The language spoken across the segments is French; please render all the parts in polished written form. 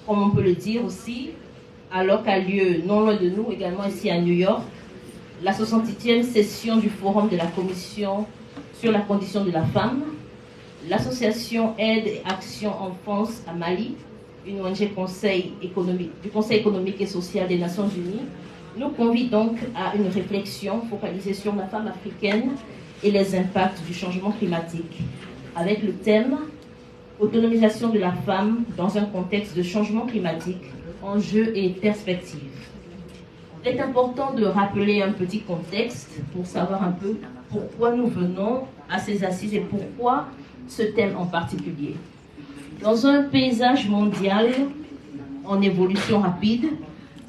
comme on peut le dire aussi, alors qu'a lieu non loin de nous, également ici à New York, la 68e session du Forum de la Commission sur la condition de la femme. L'association Aide et Action Enfance à Mali, une ONG du Conseil économique et social des Nations Unies, nous convie donc à une réflexion focalisée sur la femme africaine et les impacts du changement climatique, avec le thème « Autonomisation de la femme dans un contexte de changement climatique, enjeux et perspectives ». Il est important de rappeler un petit contexte pour savoir un peu pourquoi nous venons à ces assises et pourquoi ce thème en particulier. Dans un paysage mondial en évolution rapide,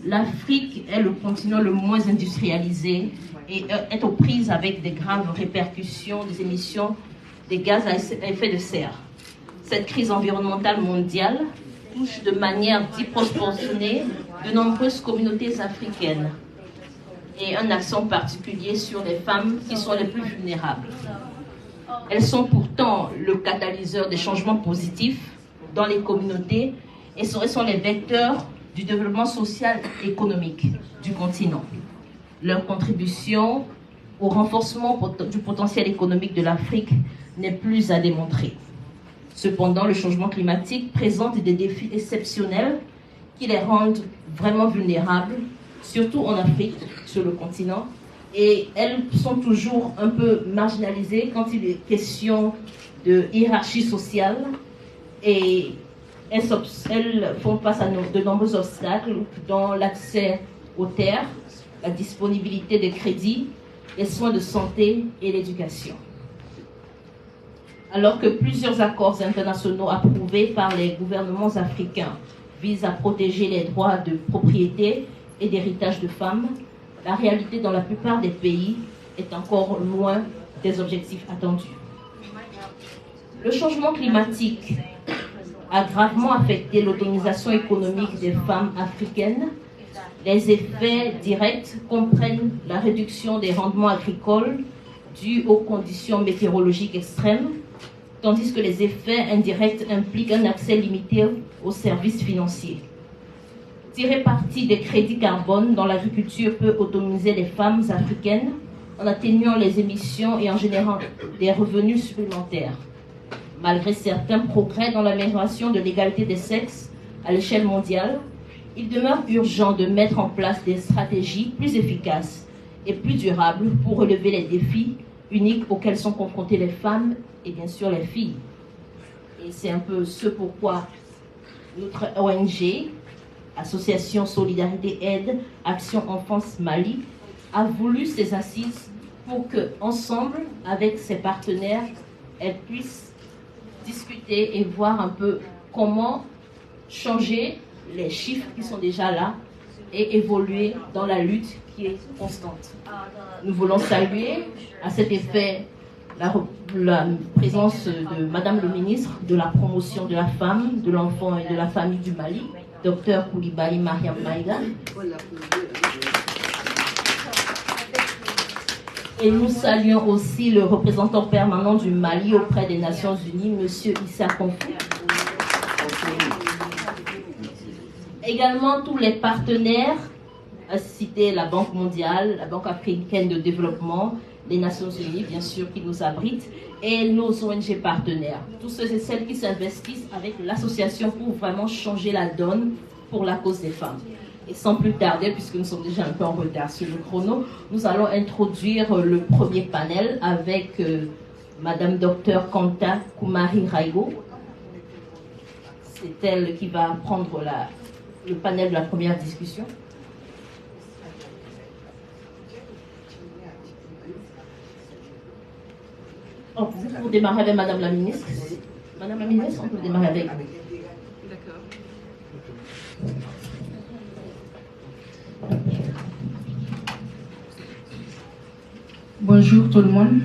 l'Afrique est le continent le moins industrialisé et est aux prises avec des graves répercussions des émissions des gaz à effet de serre. Cette crise environnementale mondiale touche de manière disproportionnée de nombreuses communautés africaines et un accent particulier sur les femmes qui sont les plus vulnérables. Elles sont pourtant le catalyseur des changements positifs dans les communautés et sont les vecteurs du développement social et économique du continent. Leur contribution au renforcement du potentiel économique de l'Afrique n'est plus à démontrer. Cependant, le changement climatique présente des défis exceptionnels qui les rendent vraiment vulnérables, surtout en Afrique, sur le continent, et elles sont toujours un peu marginalisées quand il est question de hiérarchie sociale, et elles font face à de nombreux obstacles dans l'accès aux terres, la disponibilité des crédits, les soins de santé et l'éducation. Alors que plusieurs accords internationaux approuvés par les gouvernements africains visent à protéger les droits de propriété et d'héritage de femmes, la réalité dans la plupart des pays est encore loin des objectifs attendus. Le changement climatique a gravement affecté l'autonomisation économique des femmes africaines. Les effets directs comprennent la réduction des rendements agricoles dus aux conditions météorologiques extrêmes, tandis que les effets indirects impliquent un accès limité aux services financiers. Tirer parti des crédits carbone dans l'agriculture peut autonomiser les femmes africaines en atténuant les émissions et en générant des revenus supplémentaires. Malgré certains progrès dans l'amélioration de l'égalité des sexes à l'échelle mondiale, il demeure urgent de mettre en place des stratégies plus efficaces et plus durables pour relever les défis uniques auxquels sont confrontées les femmes et bien sûr les filles. Et c'est un peu ce pourquoi notre ONG, Association Solidarité Aide Action Enfance Mali, a voulu ces assises pour que, ensemble, avec ses partenaires, elles puissent discuter et voir un peu comment changer les chiffres qui sont déjà là et évoluer dans la lutte qui est constante. Nous voulons saluer à cet effet la présence de Madame le ministre de la promotion de la femme, de l'enfant et de la famille du Mali, Dr Coulibaly Mariam Maïga. Et nous saluons aussi le représentant permanent du Mali auprès des Nations Unies, M. Issa Konfou. Également tous les partenaires, à citer la Banque mondiale, la Banque africaine de développement, les Nations Unies, bien sûr, qui nous abritent, et nos ONG partenaires. Tous ceux et celles qui s'investissent avec l'association pour vraiment changer la donne pour la cause des femmes. Et sans plus tarder, puisque nous sommes déjà un peu en retard sur le chrono, nous allons introduire le premier panel avec Madame Dr Kanta Kumari Raigo. C'est elle qui va prendre le panel de la première discussion. Oh, pour démarrer avec Madame la ministre. Madame la ministre, on peut démarrer avec. D'accord. Bonjour tout le monde.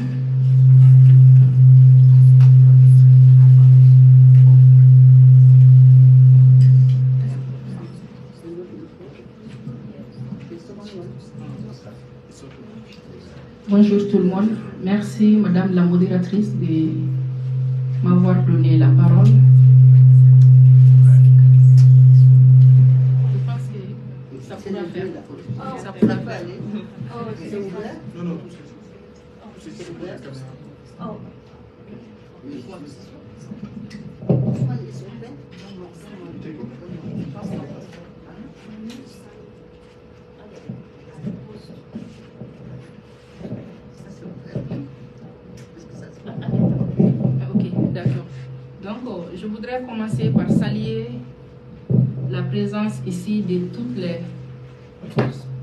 Bonjour tout le monde. Merci Madame la modératrice de m'avoir donné la parole. pourra faire. Ça pourra faire. C'est ouvert? Non, non, c'est ouvert. Oh. Ok, d'accord. Donc, je voudrais commencer par saluer la présence ici de toutes les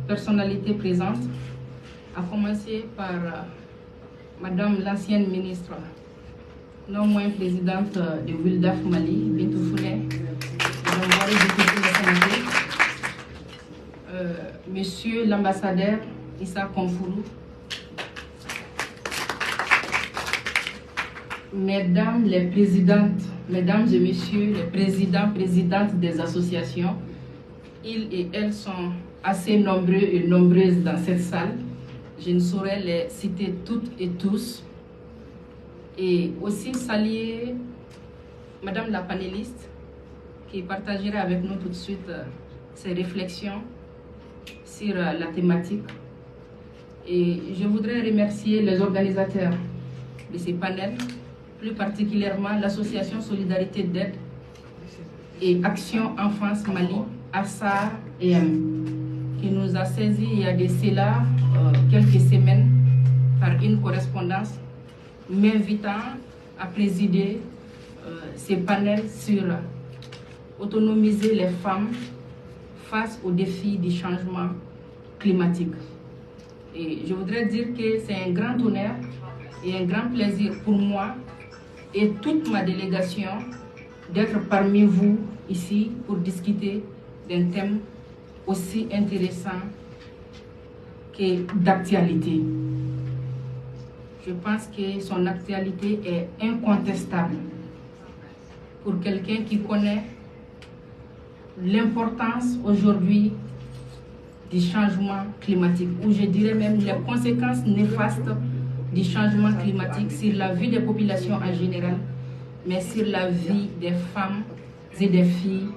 personnalités présentes, à commencer par Madame l'ancienne ministre, non moins présidente de Wildaf Mali, Bintou Foulé, Monsieur l'ambassadeur Issa Konfourou, Mesdames les présidentes, Mesdames et Messieurs les présidents, présidentes des associations, ils et elles sont assez nombreux et nombreuses dans cette salle. Je ne saurais les citer toutes et tous. Et aussi saluer Madame la panéliste qui partagera avec nous tout de suite ses réflexions sur la thématique. Et je voudrais remercier les organisateurs de ces panels, plus particulièrement l'association Solidarité d'aide et Action Enfance Mali, ASSAR EM, qui nous a saisis il y a de cela quelques semaines par une correspondance m'invitant à présider ces panels sur autonomiser les femmes face aux défis du changement climatique. Et je voudrais dire que c'est un grand honneur et un grand plaisir pour moi et toute ma délégation d'être parmi vous ici pour discuter d'un thème aussi intéressant que d'actualité. Je pense que son actualité est incontestable pour quelqu'un qui connaît l'importance aujourd'hui du changement climatique, ou je dirais même les conséquences néfastes du changement climatique sur la vie des populations en général, mais sur la vie des femmes et des filles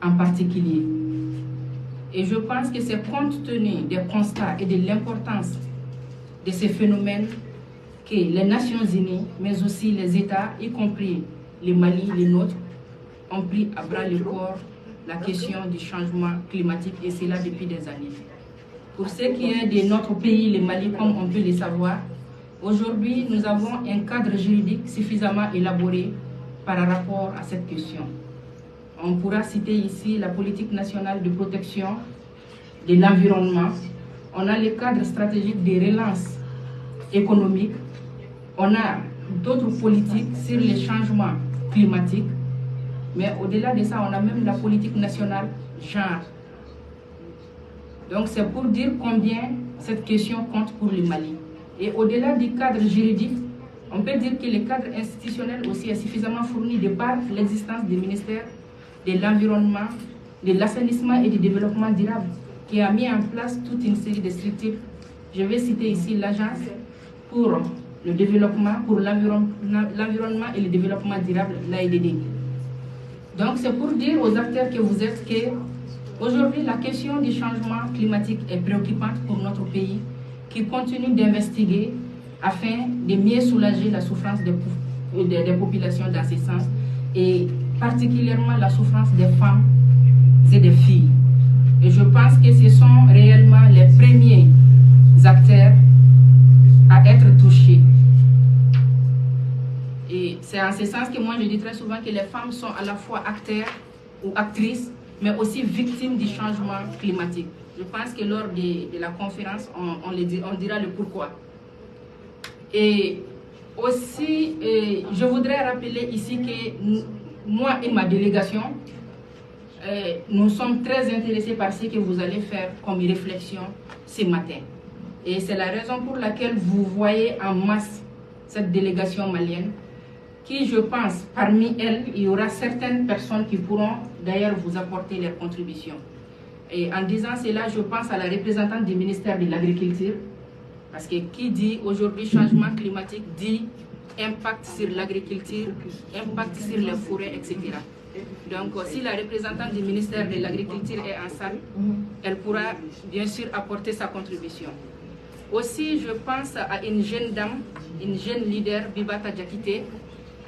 en particulier. Et je pense que c'est compte tenu des constats et de l'importance de ces phénomènes que les Nations Unies, mais aussi les États, y compris le Mali, les nôtres, ont pris à bras le corps la question du changement climatique, et cela depuis des années. Pour ce qui est de notre pays, le Mali, comme on peut le savoir, aujourd'hui, nous avons un cadre juridique suffisamment élaboré par rapport à cette question. On pourra citer ici la politique nationale de protection de l'environnement. On a le cadre stratégique de relance économique. On a d'autres politiques sur les changements climatiques. Mais au-delà de ça, on a même la politique nationale genre. Donc c'est pour dire combien cette question compte pour le Mali. Et au-delà du cadre juridique, on peut dire que le cadre institutionnel aussi est suffisamment fourni de par l'existence du ministère de l'Environnement, de l'Assainissement et du Développement durable, qui a mis en place toute une série de structures. Je vais citer ici l'Agence pour le développement, pour l'environnement et le développement durable, l'AEDD. Donc c'est pour dire aux acteurs que vous êtes que aujourd'hui la question du changement climatique est préoccupante pour notre pays, qui continue d'investiguer afin de mieux soulager la souffrance des populations dans ce sens, et particulièrement la souffrance des femmes et des filles. Et je pense que ce sont réellement les premiers acteurs à être touchés. Et c'est en ce sens que moi je dis très souvent que les femmes sont à la fois acteurs ou actrices, mais aussi victimes du changement climatique. Je pense que lors de la conférence, on dira le pourquoi. Et aussi, je voudrais rappeler ici que moi et ma délégation, nous sommes très intéressés par ce que vous allez faire comme réflexion ce matin. Et c'est la raison pour laquelle vous voyez en masse cette délégation malienne, qui, je pense, parmi elles, il y aura certaines personnes qui pourront d'ailleurs vous apporter leurs contributions. Et en disant cela, je pense à la représentante du ministère de l'Agriculture, parce que qui dit aujourd'hui changement climatique dit impact sur l'agriculture, impact sur les forêts, etc. Donc, si la représentante du ministère de l'Agriculture est en salle, elle pourra bien sûr apporter sa contribution. Aussi, je pense à une jeune dame, une jeune leader, Bibata Diakité,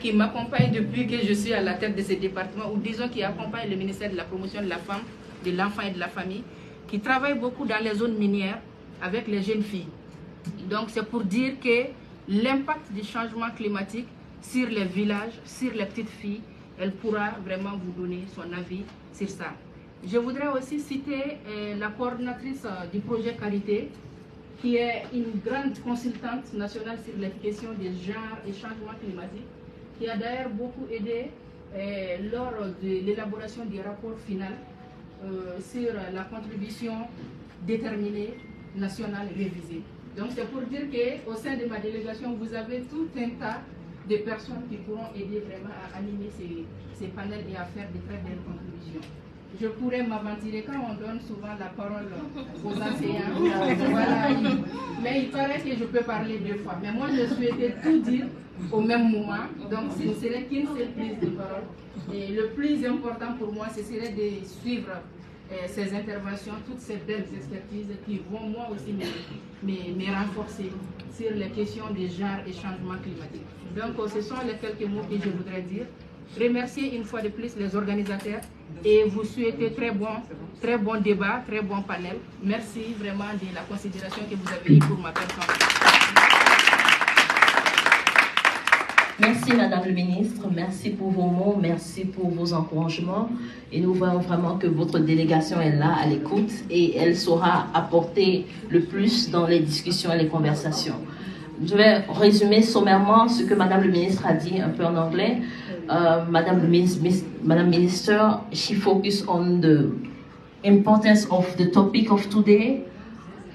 qui m'accompagne depuis que je suis à la tête de ce département, ou disons qui accompagne le ministère de la promotion de la femme, de l'enfant et de la famille, qui travaille beaucoup dans les zones minières avec les jeunes filles. Donc c'est pour dire que l'impact du changement climatique sur les villages, sur les petites filles, elle pourra vraiment vous donner son avis sur ça. Je voudrais aussi citer la coordinatrice du projet Carité, qui est une grande consultante nationale sur les questions des genres et changements climatiques, qui a d'ailleurs beaucoup aidé lors de l'élaboration du rapport final sur la contribution déterminée nationale révisée. Donc c'est pour dire qu'au sein de ma délégation, vous avez tout un tas de personnes qui pourront aider vraiment à animer ces panels et à faire de très belles contributions. Je pourrais m'aventurer quand on donne souvent la parole aux enseignants. Voilà, mais il paraît que je peux parler 2 fois. Mais moi, je souhaitais tout dire au même moment. Donc, ce ne serait qu'une seule prise de parole. Et le plus important pour moi, ce serait de suivre ces interventions, toutes ces belles expertises qui vont moi aussi me renforcer sur les questions des genres et changements climatiques. Donc, ce sont les quelques mots que je voudrais dire. Remercier une fois de plus les organisateurs et vous souhaiter très bon débat, très bon panel. Merci vraiment de la considération que vous avez eue pour ma personne. Merci Madame le Ministre, merci pour vos mots, merci pour vos encouragements. Et nous voyons vraiment que votre délégation est là à l'écoute et elle saura apporter le plus dans les discussions et les conversations. Je vais résumer sommairement ce que Madame le Ministre a dit un peu en anglais. Madam Minister, she focused on the importance of the topic of today.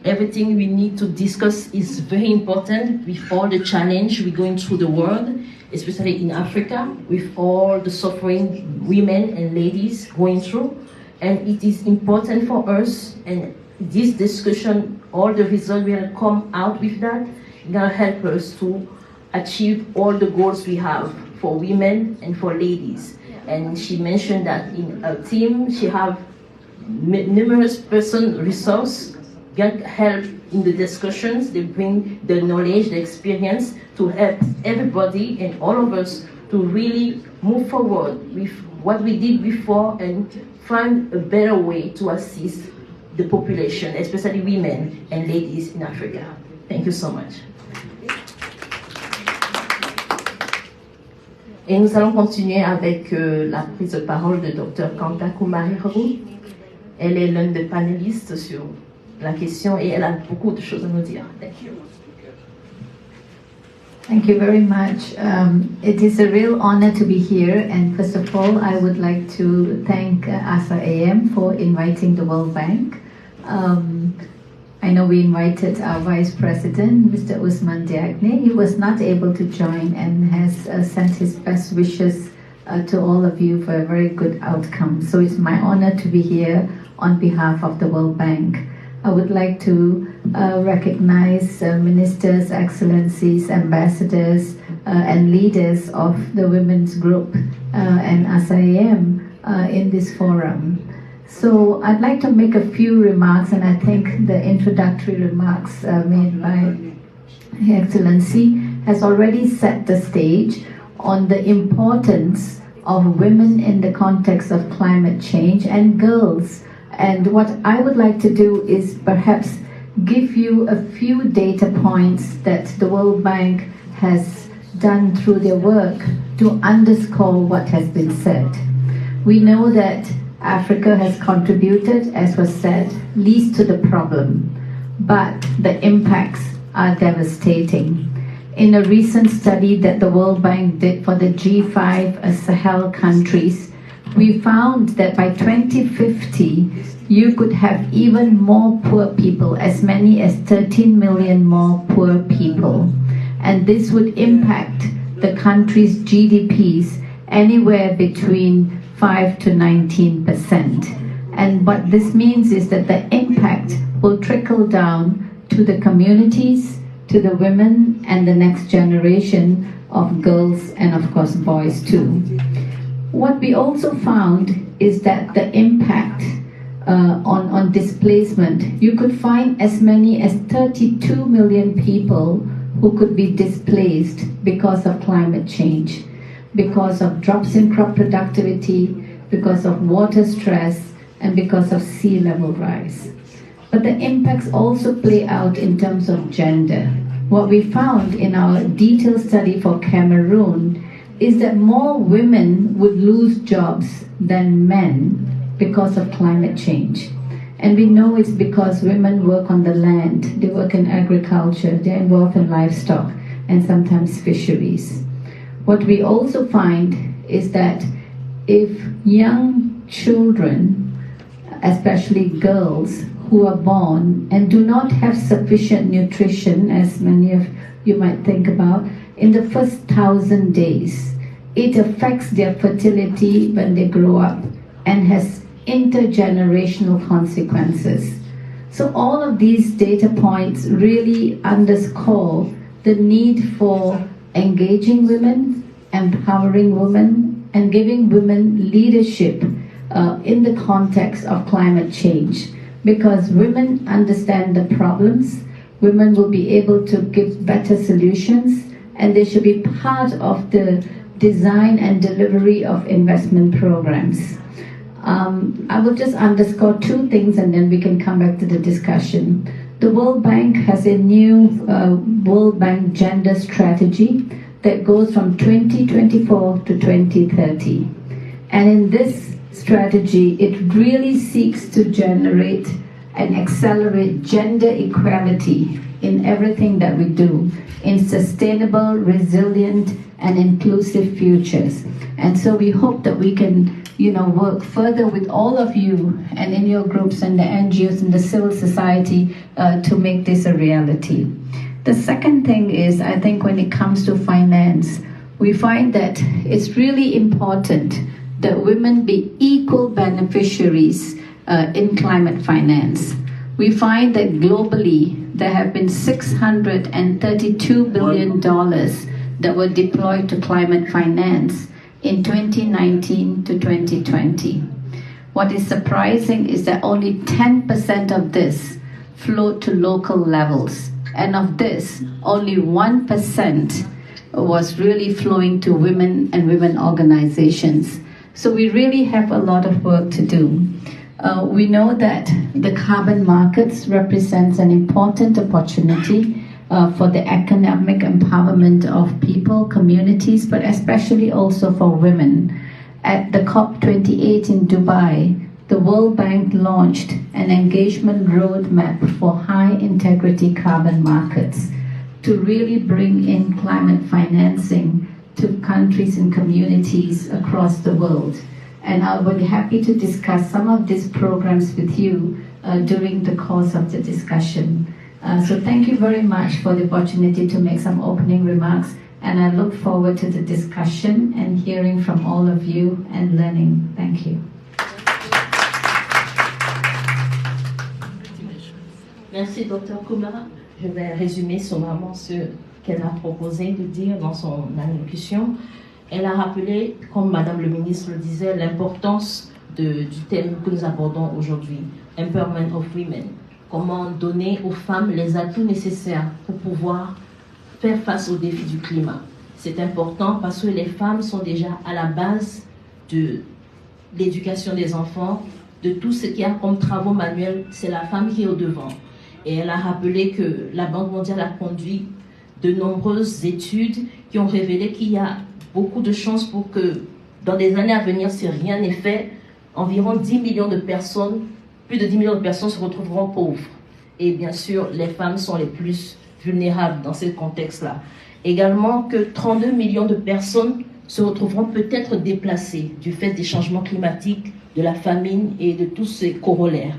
Everything we need to discuss is very important with all the challenge we're going through the world, especially in Africa, with all the suffering women and ladies going through. And it is important for us, and this discussion, all the results will come out with that, gonna help us to achieve all the goals we have for women and for ladies. And she mentioned that in her team, she have numerous person resource, get help in the discussions, they bring the knowledge, the experience to help everybody and all of us to really move forward with what we did before and find a better way to assist the population, especially women and ladies in Africa. Thank you so much. Et nous allons continuer avec la prise de parole de Dr. Kanta Kumari. Elle est l'une des panélistes sur la question et elle a beaucoup de choses à nous dire. Thank you. Thank you very much. It is a real honor to be here, and first of all, I would like to thank ASA-AM for inviting the World Bank. I know we invited our Vice President, Mr. Ousmane Diagne. He was not able to join and has sent his best wishes to all of you for a very good outcome. So it's my honor to be here on behalf of the World Bank. I would like to recognize ministers, excellencies, ambassadors, and leaders of the women's group and ASA-AM in this forum. So I'd like to make a few remarks, and I think the introductory remarks made by Her Excellency has already set the stage on the importance of women in the context of climate change and girls. And what I would like to do is perhaps give you a few data points that the World Bank has done through their work to underscore what has been said. We know that Africa has contributed, as was said, least to the problem, but the impacts are devastating. In a recent study that the World Bank did for the G5 Sahel countries, we found that by 2050, you could have even more poor people, as many as 13 million more poor people. And this would impact the country's GDPs anywhere between 5 to 19%. And what this means is that the impact will trickle down to the communities, to the women, and the next generation of girls and of course boys too. What we also found is that the impact on displacement, you could find as many as 32 million people who could be displaced because of climate change, because of drops in crop productivity, because of water stress, and because of sea level rise. But the impacts also play out in terms of gender. What we found in our detailed study for Cameroon is that more women would lose jobs than men because of climate change. And we know it's because women work on the land, they work in agriculture, they're involved in livestock, and sometimes fisheries. What we also find is that if young children, especially girls, who are born and do not have sufficient nutrition, as many of you might think about, in the first 1,000 days, it affects their fertility when they grow up and has intergenerational consequences. So all of these data points really underscore the need for engaging women, empowering women, and giving women leadership in the context of climate change. Because women understand the problems, women will be able to give better solutions, and they should be part of the design and delivery of investment programs. I will just underscore two things and then we can come back to the discussion. The World Bank has a new World Bank gender strategy that goes from 2024 to 2030. And in this strategy, it really seeks to generate and accelerate gender equality in everything that we do, in sustainable, resilient, and inclusive futures. And so we hope that we can, work further with all of you and in your groups and the NGOs and the civil society to make this a reality. The second thing is, I think when it comes to finance, we find that it's really important that women be equal beneficiaries in climate finance. We find that globally there have been $632 billion that were deployed to climate finance in 2019 to 2020. What is surprising is that only 10% of this flowed to local levels, and of this, only 1% was really flowing to women and women organizations. So we really have a lot of work to do. We know that the carbon markets represents an important opportunity for the economic empowerment of people, communities, but especially also for women. At the COP28 in Dubai, the World Bank launched an engagement roadmap for high-integrity carbon markets to really bring in climate financing to countries and communities across the world. And I will be happy to discuss some of these programs with you during the course of the discussion. So thank you very much for the opportunity to make some opening remarks, and I look forward to the discussion and hearing from all of you and learning. Thank you. Merci, Dr. Kumara. Je vais résumer sommairement ce qu'elle a proposé de dire dans son allocution. Elle a rappelé, comme Madame le ministre le disait, l'importance du thème que nous abordons aujourd'hui, Empowerment of Women. Comment donner aux femmes les atouts nécessaires pour pouvoir faire face aux défis du climat. C'est important parce que les femmes sont déjà à la base de l'éducation des enfants, de tout ce qu'il y a comme travaux manuels, c'est la femme qui est au devant. Et elle a rappelé que la Banque mondiale a conduit de nombreuses études qui ont révélé qu'il y a beaucoup de chances pour que dans des années à venir, si rien n'est fait, environ 10 millions de personnes, plus de 10 millions de personnes se retrouveront pauvres. Et bien sûr, les femmes sont les plus vulnérables dans ce contexte-là. Également que 32 millions de personnes se retrouveront peut-être déplacées du fait des changements climatiques, de la famine et de tous ces corollaires.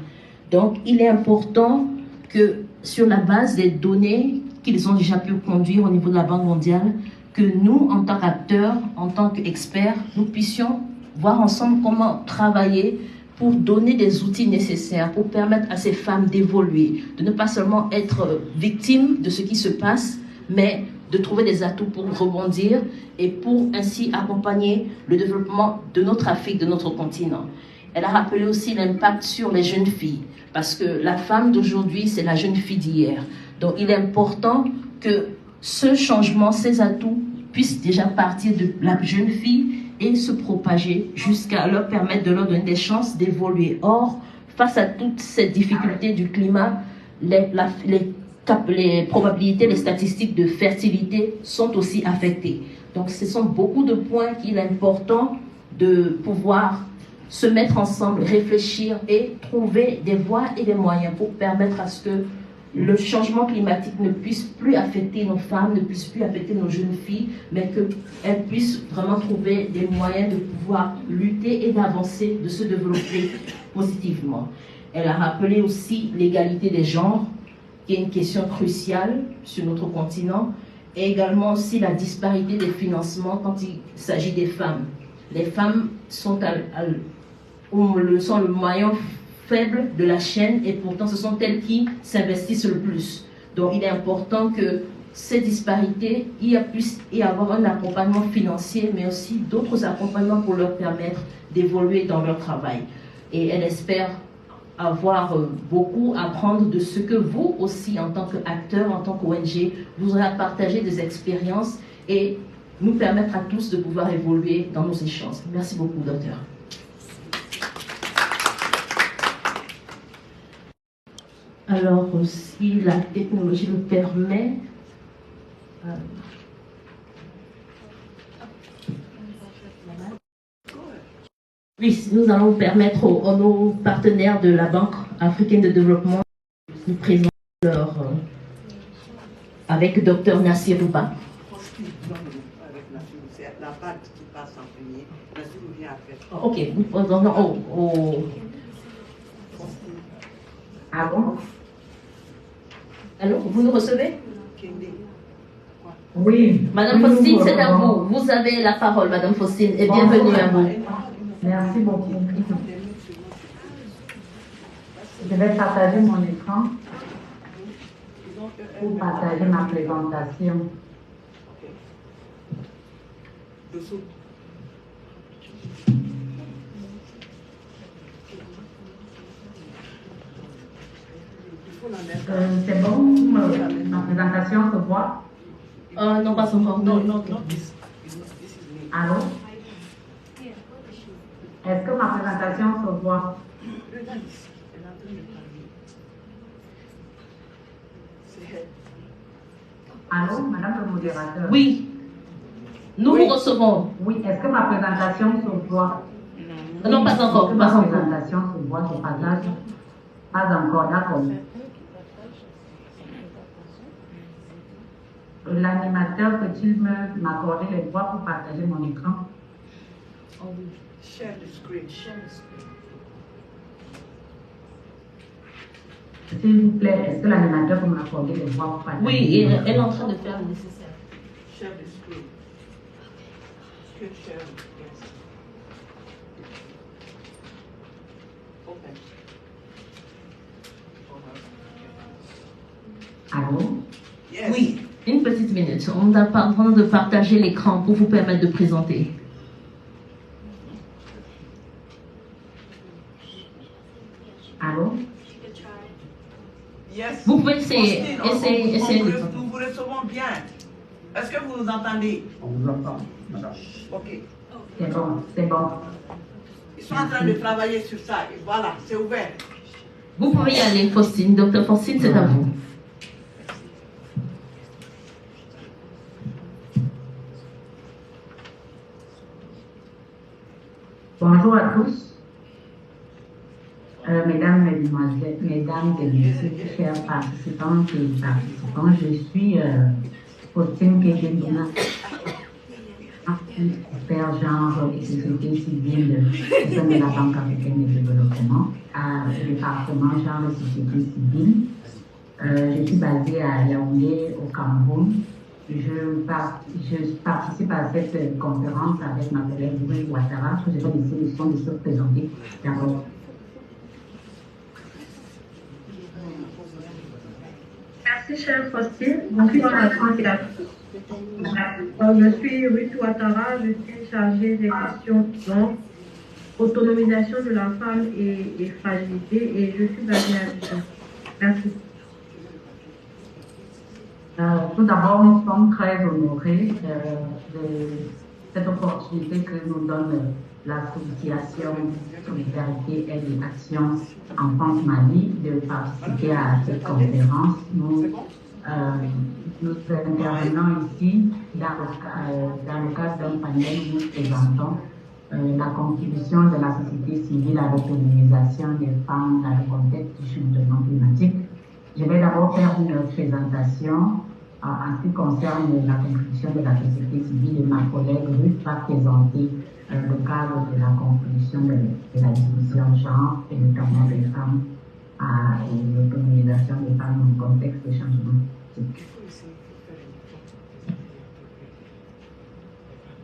Donc, il est important que sur la base des données qu'ils ont déjà pu conduire au niveau de la Banque mondiale, que nous, en tant qu'acteurs, en tant qu'experts, nous puissions voir ensemble comment travailler pour donner des outils nécessaires, pour permettre à ces femmes d'évoluer, de ne pas seulement être victimes de ce qui se passe, mais de trouver des atouts pour rebondir et pour ainsi accompagner le développement de notre Afrique, de notre continent. Elle a rappelé aussi l'impact sur les jeunes filles, parce que la femme d'aujourd'hui, c'est la jeune fille d'hier. Donc il est important que ce changement, ces atouts, puissent déjà partir de la jeune fille et se propager jusqu'à leur permettre de leur donner des chances d'évoluer. Or, face à toutes ces difficultés du climat, les probabilités, les statistiques de fertilité sont aussi affectées. Donc ce sont beaucoup de points qu'il est important de pouvoir se mettre ensemble, réfléchir et trouver des voies et des moyens pour permettre à ce que le changement climatique ne puisse plus affecter nos femmes, ne puisse plus affecter nos jeunes filles, mais qu'elles puissent vraiment trouver des moyens de pouvoir lutter et d'avancer, de se développer positivement. Elle a rappelé aussi l'égalité des genres, qui est une question cruciale sur notre continent, et également aussi la disparité des financements quand il s'agit des femmes. Les femmes sont le maillon faible de la chaîne et pourtant ce sont elles qui s'investissent le plus. Donc il est important que ces disparités, il puisse y avoir un accompagnement financier, mais aussi d'autres accompagnements pour leur permettre d'évoluer dans leur travail. Et elle espère avoir beaucoup à apprendre de ce que vous aussi, en tant qu'acteurs, en tant qu'ONG, vous aurez à partager des expériences et nous permettre à tous de pouvoir évoluer dans nos échanges. Merci beaucoup, docteur. Alors, si la technologie le permet, oui, nous allons permettre à nos partenaires de la Banque africaine de développement de présenter leur avec Dr Nassir Rouba. La bague qui passe en premier, Nassir vient après. Ok, nous présentons au... Ah bon? Allô, vous nous recevez? Oui. Madame Faustine, c'est à vous. Vous avez la parole, Madame Faustine, et bienvenue à vous. Merci beaucoup. Je vais partager mon écran pour partager ma présentation. C'est bon, ma présentation se voit? Non, pas encore. Non. Allô? Est-ce que ma présentation se voit? Allô, madame le modérateur? Oui. Nous vous recevons. Oui, est-ce que ma présentation se voit? Non, pas encore. Est-ce que ma présentation se voit, je partage? Pas encore, d'accord. L'animateur, peut-il m'accorder le droit pour partager mon écran? Share the screen, share the screen. S'il vous plaît, est-ce que l'animateur peut m'accorder le droit pour partager? Oui, elle est en train de faire le nécessaire. Share the screen. Screen sharing, yes. Open. Allô? Yes. Oui, une petite minute. On est en train de partager l'écran pour vous permettre de présenter. Allô? Yes. Vous pouvez essayer. Faustine, Essayez. nous vous recevons bien. Est-ce que vous nous entendez? On vous entend, madame. Ok. C'est bon. Ils sont en train de travailler sur ça. Et voilà, c'est ouvert. Vous pouvez y aller, Faustine. Docteur Faustine, c'est à vous. Bonjour à tous. Mesdames, Mesdemoiselles, Mesdames et Messieurs, chers participantes et participants, je suis Faustine Kedendina, expert genre et société civile au sein de la Banque africaine de développement, au département genre et société civile. Je suis basée à Yaoundé, au Cameroun. Je participe à cette conférence avec ma collègue Louis Ouattara, que je vais laisser le soin de se présenter d'abord. Merci, chère Faustine. Bonjour à tous et à tous. Je suis Ruth Ouattara, je suis chargée des questions donc, autonomisation de la femme et fragilité, et je suis basée à Abidjan. Merci. Tout d'abord, nous sommes très honorés de cette opportunité que nous donne l'association Solidarité et Action Enfance Mali de participer à cette conférence. Nous intervenons ici dans le cadre d'un panel où nous présentons la contribution de la société civile à l'autonomisation des femmes dans le contexte du changement climatique. Je vais d'abord faire une présentation en ce qui concerne la contribution de la société civile, et ma collègue Ruth va présenter le cadre de la contribution de la division genre et notamment des femmes à l'autonomisation des femmes dans le contexte du changement climatique.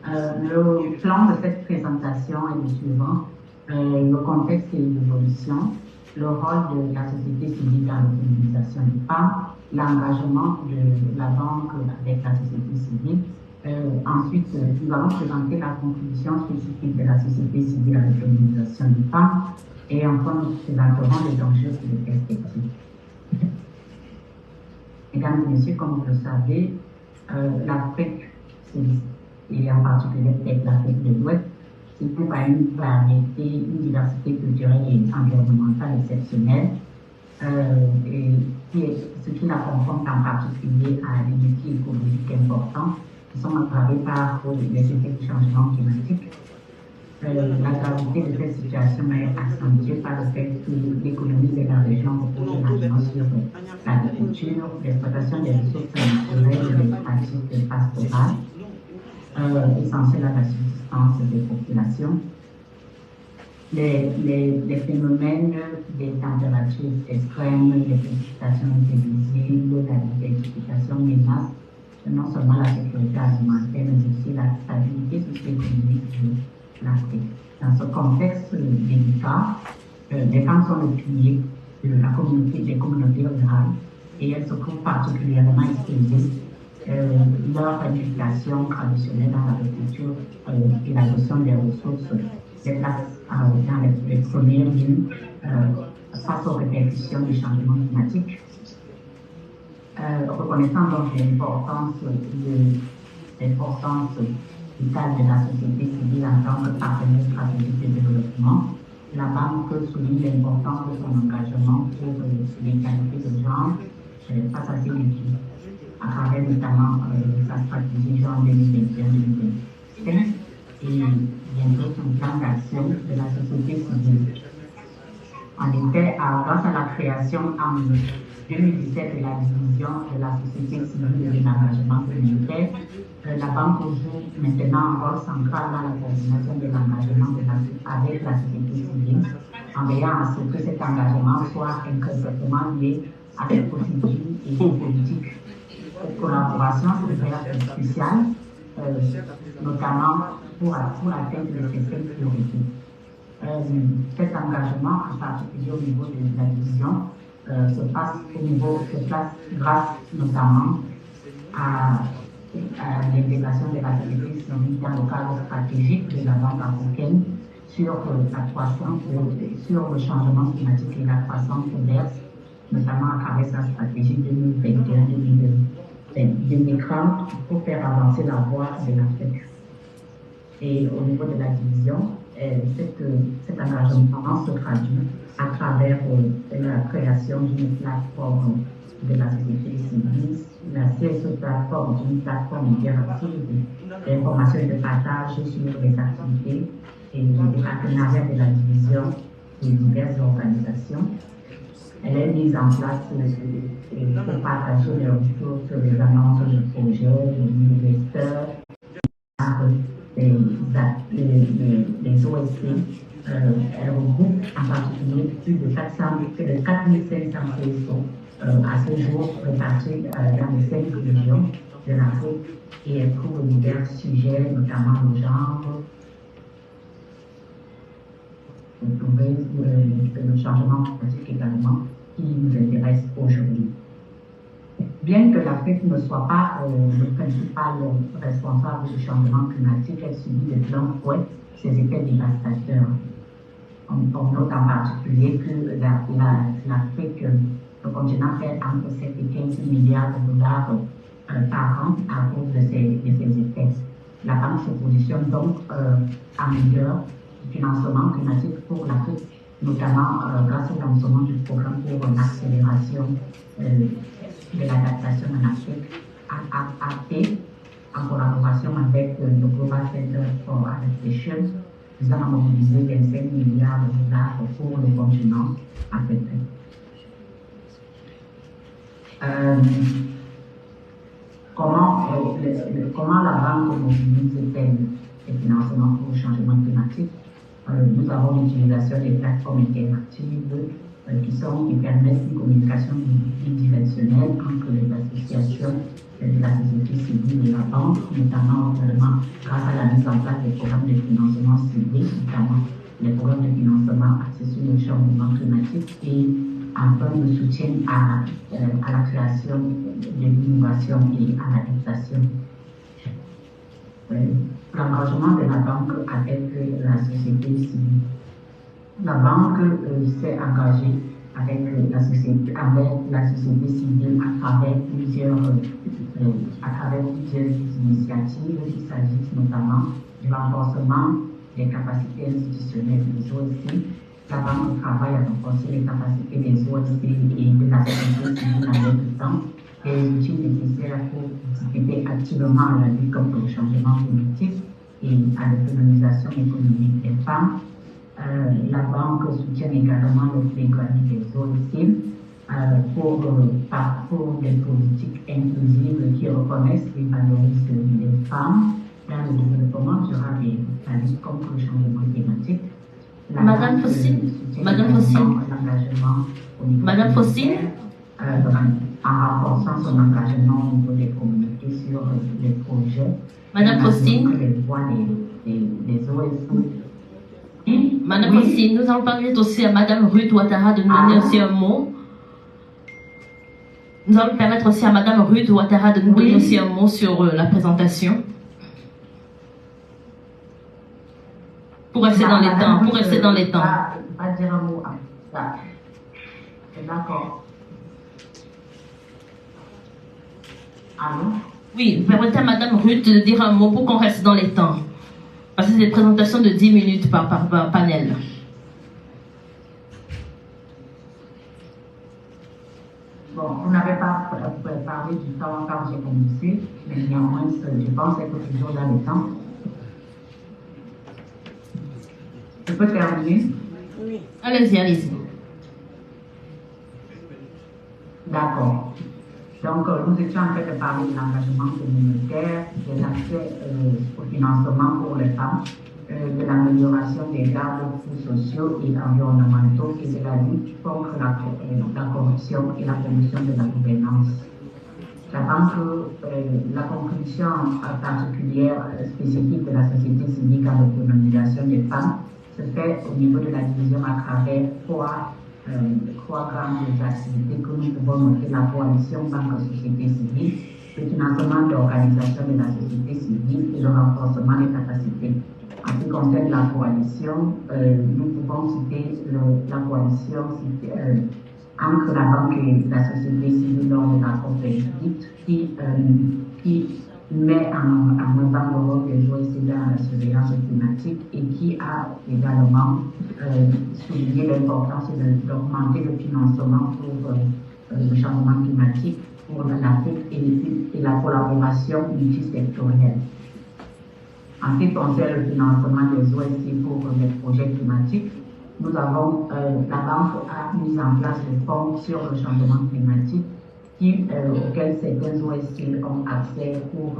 Le plan de cette présentation est le suivant. Le contexte et l'évolution, le rôle de la société civile dans l'autonomisation des femmes, l'engagement de la banque avec la société civile. Ensuite, nous allons présenter la contribution spécifique de la société civile à l'autonomisation des femmes. Et enfin, nous présenterons les enjeux et les perspectives. Mesdames et messieurs, comme vous le savez, l'Afrique, et en particulier peut-être l'Afrique de l'Ouest, se trouve à une variété, une diversité culturelle et environnementale exceptionnelle, et ce qui la confronte en particulier à des défis écologiques importants qui sont aggravés par les effets du changement climatique. La gravité de cette situation est accentuée par le fait que l'économie de la région repose largement sur l'agriculture, l'exploitation des ressources naturelles et les pratiques pastorales, essentielles à la subsistance des populations. Les phénomènes des températures extrêmes, des précipitations imprévisibles, la désertification menacent non seulement la sécurité alimentaire, mais aussi la stabilité socio-économique de l'Afrique. Dans ce contexte délicat, les femmes sont le pilier de la communauté, des communautés rurales, et elles se trouvent particulièrement exposées. Leur implication traditionnelle dans l'agriculture et la gestion des ressources les place dans les premières lignes face aux répercussions du changement climatique. Reconnaissant donc l'importance vitale de la société civile en tant que partenaire stratégique de développement, la banque souligne l'importance de son engagement pour l'égalité de genre face à ces défis, à travers notamment sa stratégie genre 2021-2025 et bientôt son plan d'action de la société civile. En effet, grâce à la création en 2017 de la division de la société civile et de l'engagement communautaire, la banque joue maintenant un rôle central dans la coordination de l'engagement avec la société civile, en veillant à ce que cet engagement soit intrinsèquement lié à des procédures et des politiques. Cette collaboration s'est cruciale, notamment pour atteindre certaines priorités. Cet engagement, en particulier au niveau de la division, se place grâce notamment à l'intégration de la société civile dans le cadre stratégique de la Banque africaine sur la croissance, sur le changement climatique et la croissance verte, notamment à travers sa stratégie 2021-2030 pour faire avancer la voie de l'Afrique. Et au niveau de la division, cet engagement se traduit à travers la création d'une plateforme de la société civile, la CSE plateforme d'une plateforme interactive d'information et de partage sur les activités et les partenariats de la division de diverses organisations. Elle est mise en place pour partager les ressources, les annonces de projets, les investisseurs, les OSC. Elle regroupe en particulier plus de 4500 CSO à ce jour répartis dans les 5 régions de l'Afrique, et elle couvre divers sujets, notamment le genre, le changement climatique également, qui nous intéresse aujourd'hui. Bien que l'Afrique ne soit pas le principal responsable du changement climatique, elle subit de plein fouet ses effets dévastateurs. On note en particulier que l'Afrique, le continent, perd entre 7 et 15 milliards de dollars par an à cause de ces effets. La Banque se positionne donc en leader du financement climatique pour l'Afrique, notamment grâce au lancement du programme pour l'accélération de l'adaptation en Afrique, AAP, en collaboration avec le Global Center for Adaptation, visant à mobiliser 25 milliards de dollars pour le continent africain. Comment la banque mobilise-t-elle les financements pour le changement climatique? Nous avons l'utilisation des plateformes interactives qui permettent une communication bidirectionnelle entre les associations de la société civile et la banque, notamment grâce à la mise en place des programmes de financement ciblés, notamment les programmes de financement axés sur le changement climatique et enfin le soutien à la création de l'innovation et à l'adaptation. L'engagement de la banque avec la société civile. La banque s'est engagée avec la société civile à travers plusieurs initiatives. Il s'agit notamment du renforcement des capacités institutionnelles des OSC. La banque travaille à renforcer les capacités des OSC et de la société civile en même temps et les outils nécessaires pour participer activement à la lutte contre le changement climatique et à l'autonomisation économique des femmes. La banque soutient également le plaidoyer des OSC pour des politiques inclusives qui reconnaissent et valorisent les femmes dans le développement durable et la lutte contre le changement climatique. Madame Faustine, en renforçant son engagement au niveau des communautés sur les projets. Madame Faustine, Madame Faustine, nous allons permettre aussi à Madame Ruth Ouattara de nous donner aussi un mot. Nous allons permettre aussi à Madame Ruth Ouattara de nous donner aussi un mot sur la présentation. Pour rester dans les temps, pour rester dans les temps. Pas dire un mot. D'accord. Allô? Oui, permettez à Madame Ruth de dire un mot pour qu'on reste dans les temps. Parce que c'est une présentation de 10 minutes par panel. Bon, vous n'avez pas parlé du temps quand j'ai commencé, mais néanmoins, je pense être toujours dans les temps. Je peux terminer? Oui. Allez-y, allez-y. D'accord. Donc, nous étions en train de parler de l'engagement communautaire, de l'accès au financement pour les femmes, de l'amélioration des garde-fous sociaux et environnementaux et de la lutte contre la corruption et la promotion de la gouvernance. La contribution particulière spécifique de la société civile à l'autonomisation des femmes se fait au niveau de la division à travers trois grandes activités que nous pouvons noter: la coalition Banque-Société civile, le financement d'organisations de la société civile et le renforcement des capacités. En ce qui concerne la coalition, nous pouvons citer la coalition entre la banque et la société civile lors de la COP28 qui met en avant le rôle des OSC dans la surveillance climatique et qui a également souligné l'importance d'augmenter le financement pour le changement climatique pour l'Afrique et la collaboration multisectorielle. En ce qui concerne le financement des OSC pour les projets climatiques, nous avons, la banque a mis en place le fonds sur le changement climatique auquel certains OSC ont accès pour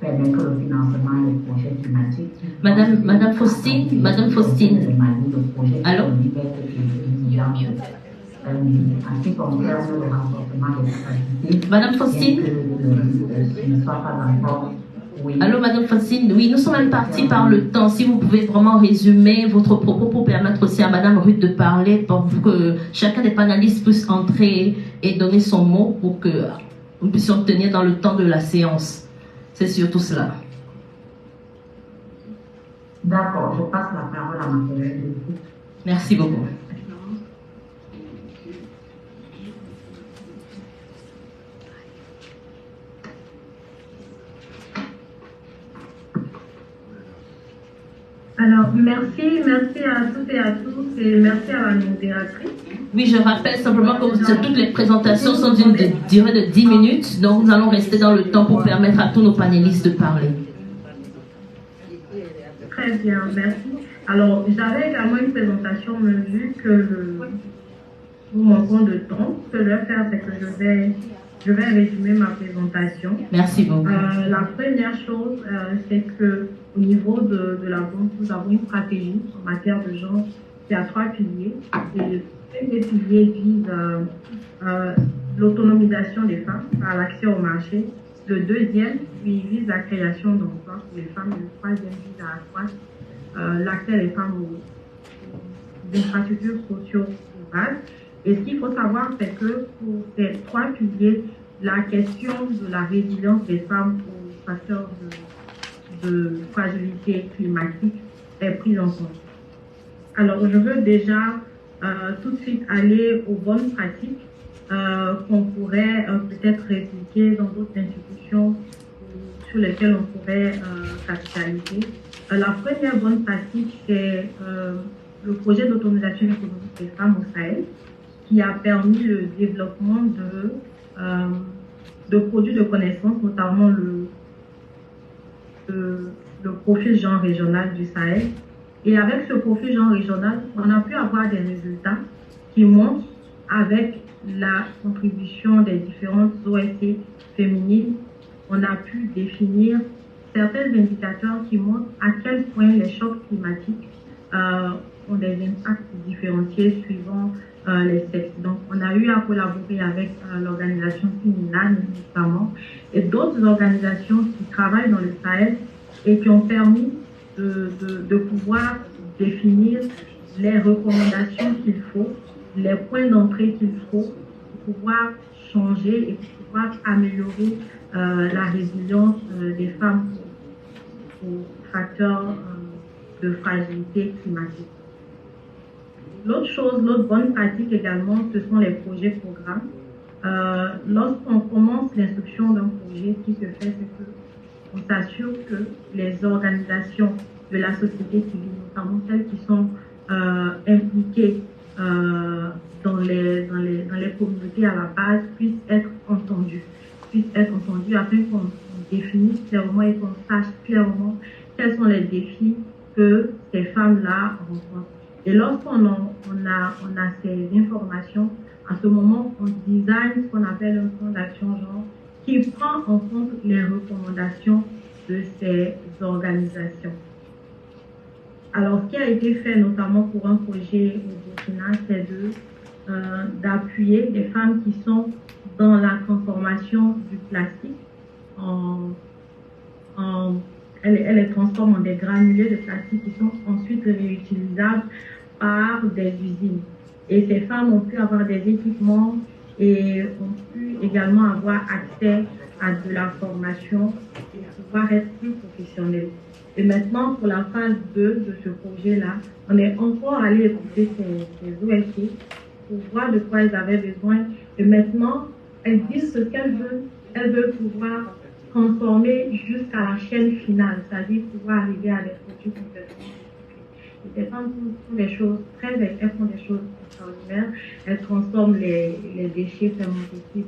permettre le financement des projets climatiques. Madame Faustine, allô? En ce qui concerne le renforcement des capacités, Madame Faustine, ce ne soit pas encore Oui. Allô, Madame Francine. Oui, nous sommes même partis par le temps. Si vous pouvez vraiment résumer votre propos pour permettre aussi à Madame Ruth de parler, pour que chacun des panélistes puisse entrer et donner son mot pour que nous puissions tenir dans le temps de la séance. C'est surtout cela. D'accord, je passe la parole à ma collègue. Merci beaucoup. Alors, merci à toutes et à tous et merci à la modératrice. Oui, je rappelle simplement que toutes les présentations sont d'une durée de 10 minutes, donc nous allons rester dans le temps pour permettre à tous nos panélistes de parler. Très bien, merci. Alors, j'avais également une présentation, mais vu que nous manquons de temps, ce que je vais faire, c'est que je vais résumer ma présentation. Merci beaucoup. La première chose, c'est que au niveau de la banque, nous avons une stratégie en matière de genre qui a 3 piliers. Et le premier pilier vise l'autonomisation des femmes par l'accès au marché. Le deuxième, lui, vise la création d'emplois pour les femmes. Et le troisième vise à accroître l'accès des femmes aux infrastructures sociaux de base. Et ce qu'il faut savoir, c'est que pour ces 3 piliers, la question de la résilience des femmes aux facteurs de fragilité climatique est prise en compte. Alors, je veux déjà tout de suite aller aux bonnes pratiques qu'on pourrait peut-être répliquer dans d'autres institutions sur lesquelles on pourrait capitaliser. La première bonne pratique, c'est le projet d'autonomisation économique des femmes au Sahel, qui a permis le développement de produits de connaissances, notamment le profil genre régional du Sahel. Et avec ce profil genre régional, on a pu avoir des résultats qui montrent, avec la contribution des différentes OSC féminines, on a pu définir certains indicateurs qui montrent à quel point les chocs climatiques ont des impacts différenciés suivant les sexes. Donc, on a eu à collaborer avec l'organisation FININA notamment et d'autres organisations qui travaillent dans le Sahel et qui ont permis de pouvoir définir les recommandations qu'il faut, les points d'entrée qu'il faut pour pouvoir changer et pour pouvoir améliorer la résilience des femmes aux facteurs de fragilité climatique. L'autre bonne pratique également, ce sont les projets-programmes. Lorsqu'on commence l'instruction d'un projet, ce qui se fait, c'est qu'on s'assure que les organisations de la société civile, notamment celles qui sont impliquées dans les communautés à la base, puissent être entendues afin qu'on définisse clairement et qu'on sache clairement quels sont les défis que ces femmes-là rencontrent. Et lorsqu'on a ces informations, à ce moment, on design ce qu'on appelle un plan d'action genre qui prend en compte les recommandations de ces organisations. Alors, ce qui a été fait notamment pour un projet au Burkina, c'est d'appuyer les femmes qui sont dans la transformation du plastique. Elles les transforment en des granulés de plastique qui sont ensuite réutilisables par des usines. Et ces femmes ont pu avoir des équipements et ont pu également avoir accès à de la formation pour pouvoir être plus professionnelles. Et maintenant, pour la phase 2 de ce projet-là, on est encore allé écouter ces OSC pour voir de quoi elles avaient besoin. Et maintenant, elles disent ce qu'elles veulent. Elles veulent pouvoir transformer jusqu'à la chaîne finale, c'est-à-dire pouvoir arriver à des produits complètement recyclés. Les femmes font des choses elles font des choses extraordinaires. Elles transforment les déchets fermentés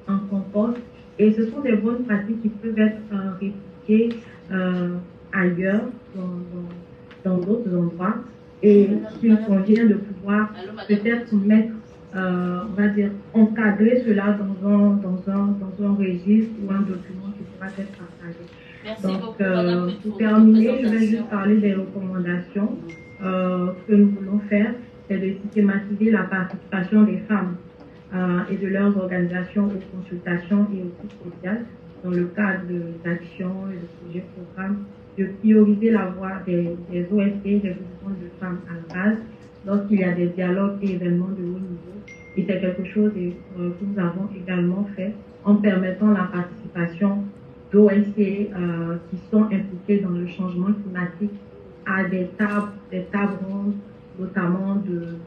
en compost. Et ce sont des bonnes pratiques qui peuvent être répliquées ailleurs, dans d'autres endroits, et qu'il convient de pouvoir peut-être mettre, on va dire, encadrer cela dans un registre ou un document qui pourra être partagé. Merci Donc, beaucoup, pour terminer, je vais juste parler des recommandations que nous voulons faire, c'est de systématiser la participation des femmes et de leurs organisations aux consultations et aux cours sociales. dans le cadre d'actions et de projets programmes, de prioriser la voix des OSC, des groupements de femmes à la base, lorsqu'il y a des dialogues et événements de haut niveau. Et c'est quelque chose que nous avons également fait en permettant la participation d'OSC qui sont impliqués dans le changement climatique à des tables rondes, notamment de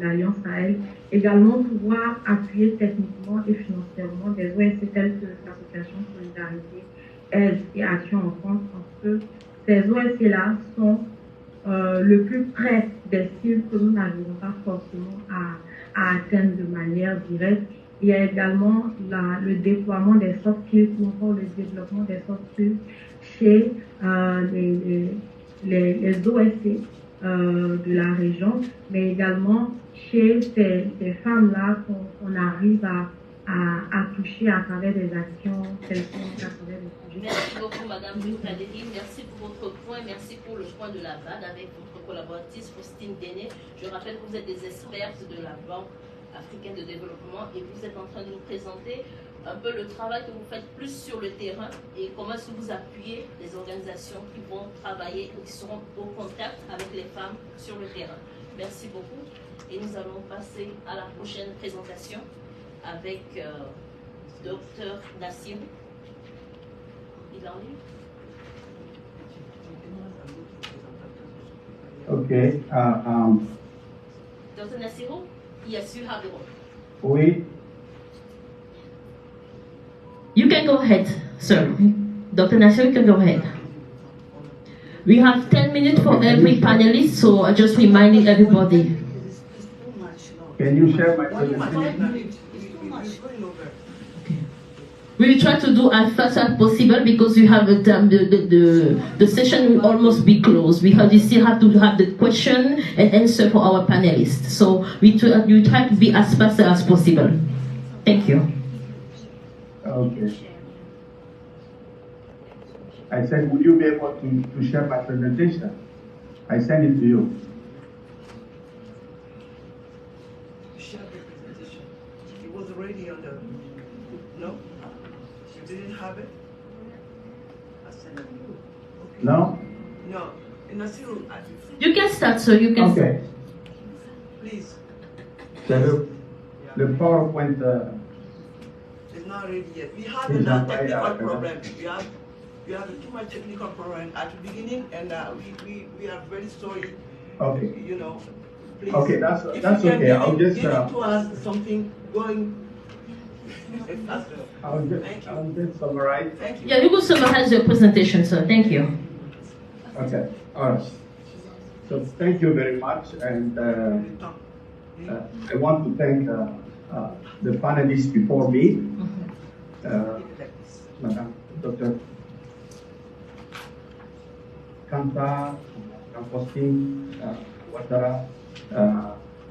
l'Alliance Sahel. Également pouvoir appuyer techniquement et financièrement des OSC telles que l'Association Solidarité, Aide et Action en France, parce que ces OSC-là sont le plus près des cibles que nous n'arrivons pas forcément à atteindre de manière directe. Il y a également le déploiement des soft skills, ou encore le développement des soft skills chez les OSC de la région, mais également chez ces femmes-là qu'on arrive à toucher à travers des actions telles qu'à travers des projets. Merci beaucoup, Madame Kaderi. Merci pour votre point. Merci pour le point de la BAD avec votre collaboratrice Faustine Déné. Je rappelle que vous êtes des expertes de la Banque africaine de développement et vous êtes en train de nous présenter un peu le travail que vous faites plus sur le terrain et comment est-ce que vous appuyez les organisations qui vont travailler ou qui seront au contact avec les femmes sur le terrain. Merci beaucoup et nous allons passer à la prochaine présentation avec Dr Nassirou. Il en est. Okay. Dr Nassirou, yes, you have the word. Oui. You can go ahead, sir. Dr. Nassirou, you can go ahead. We have 10 minutes for every panelist, so I'm just reminding everybody. Can you share my presentation? We will try to do as fast as possible because we have the session will almost be closed. We still have to have the question and answer for our panelists. So we try to be as fast as possible. Thank you. Okay. I said, would you be able to share my presentation? I send it to you. Share the presentation. It was already on the... No? You didn't have it? I sent it to you. Okay. No? No. Nassirou, You can start, sir. You can Okay. start. please. So the PowerPoint... It's not ready yet. We have Please a don't technical worry, problem. We have too much technical problem at the beginning, and we are very sorry. Okay. You know, please. Okay, that's if okay. you can I'll just... give it to us something going faster. I'll just summarize. Thank you. Yeah, you will summarize your presentation, sir. Thank you. Okay. All right. So thank you very much, and I want to thank the panelists before me, Madam Dr. Kanta, Faustine Ouattara,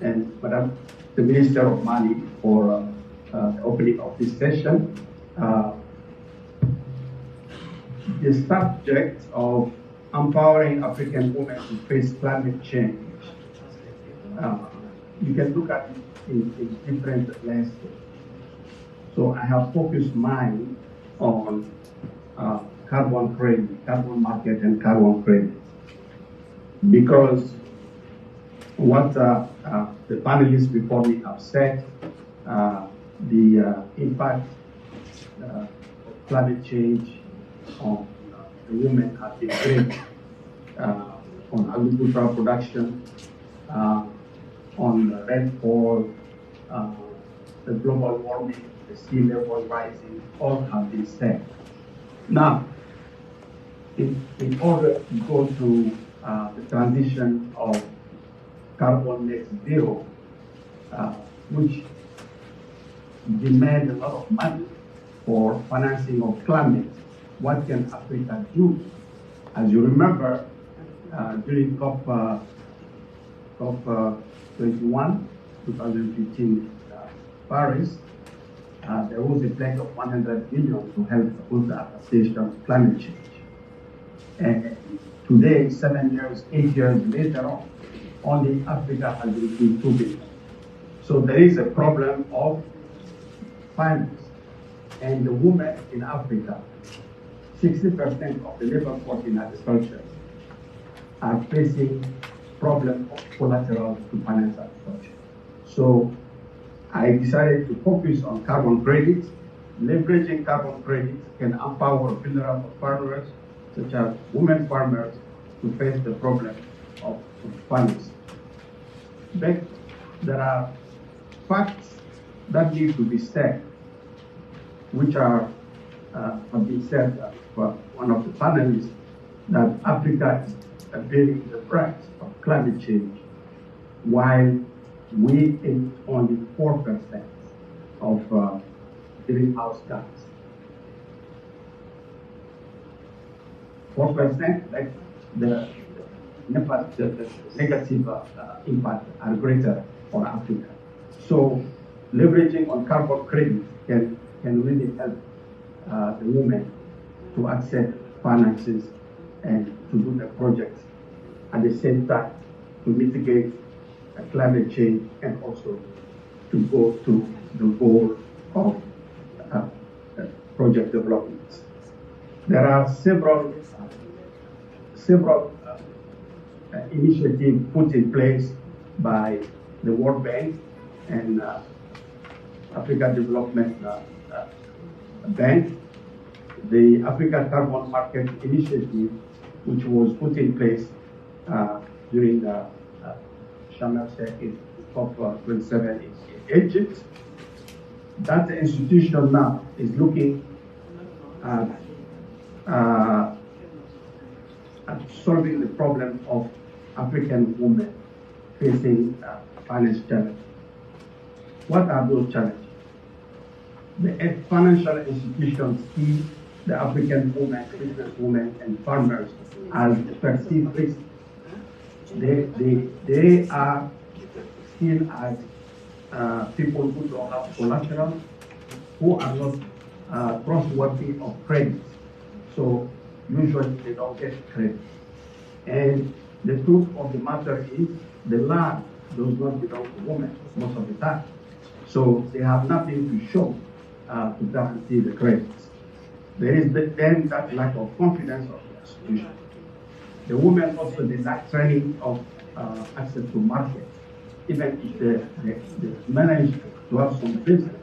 and Madam the Minister of Mali for the opening of this session. The subject of empowering African women to face climate change. You can look at it in different lenses. So I have focused mine on carbon credit, carbon market and carbon credit. Because what the panelists before me have said, the impact of climate change on the women has been great, on agricultural production, on rainfall, the global warming, the sea level rising, all have been said. Now, in order to go to the transition of carbon net zero, which demand a lot of money for financing of climate, what can Africa do? As you remember, during COP 21, 2015 Paris, there was a pledge of 100 billion to help with the adaptation of climate change. And today, 7 years, 8 years later on, only Africa has received 2 billion. So there is a problem of finance. And the women in Africa, 60% of the labor force in agriculture are facing problems of collateral to finance agriculture. So I decided to focus on carbon credits. Leveraging carbon credits can empower vulnerable farmers, such as women farmers, to face the problem of finance. But there are facts that need to be said, which are have been said by one of the panelists, that Africa is bearing the brunt of climate change, while we emit only 4% of greenhouse gas. 4%, like the negative impact are greater for Africa. So leveraging on carbon credit can really help the women to access finances and to do the projects at the same time to mitigate climate change and also to go to the goal of project development. There are several initiatives put in place by the World Bank and African Development Bank. The Africa Carbon Market Initiative, which was put in place during the Sharm el-Sheikh COP27 in Egypt. That institution now is looking at solving the problem of African women facing finance challenges. What are those challenges? The financial institutions see the African women, businesswomen, and farmers as perceived risk. They are seen as people who don't have collateral, who are not trustworthy of credit. So usually they don't get credit. And the truth of the matter is the land does not belong to women most of the time. So they have nothing to show to guarantee the credits. There is then that lack of confidence of the institution. The women also lack training of access to market. Even if they manage to have some business,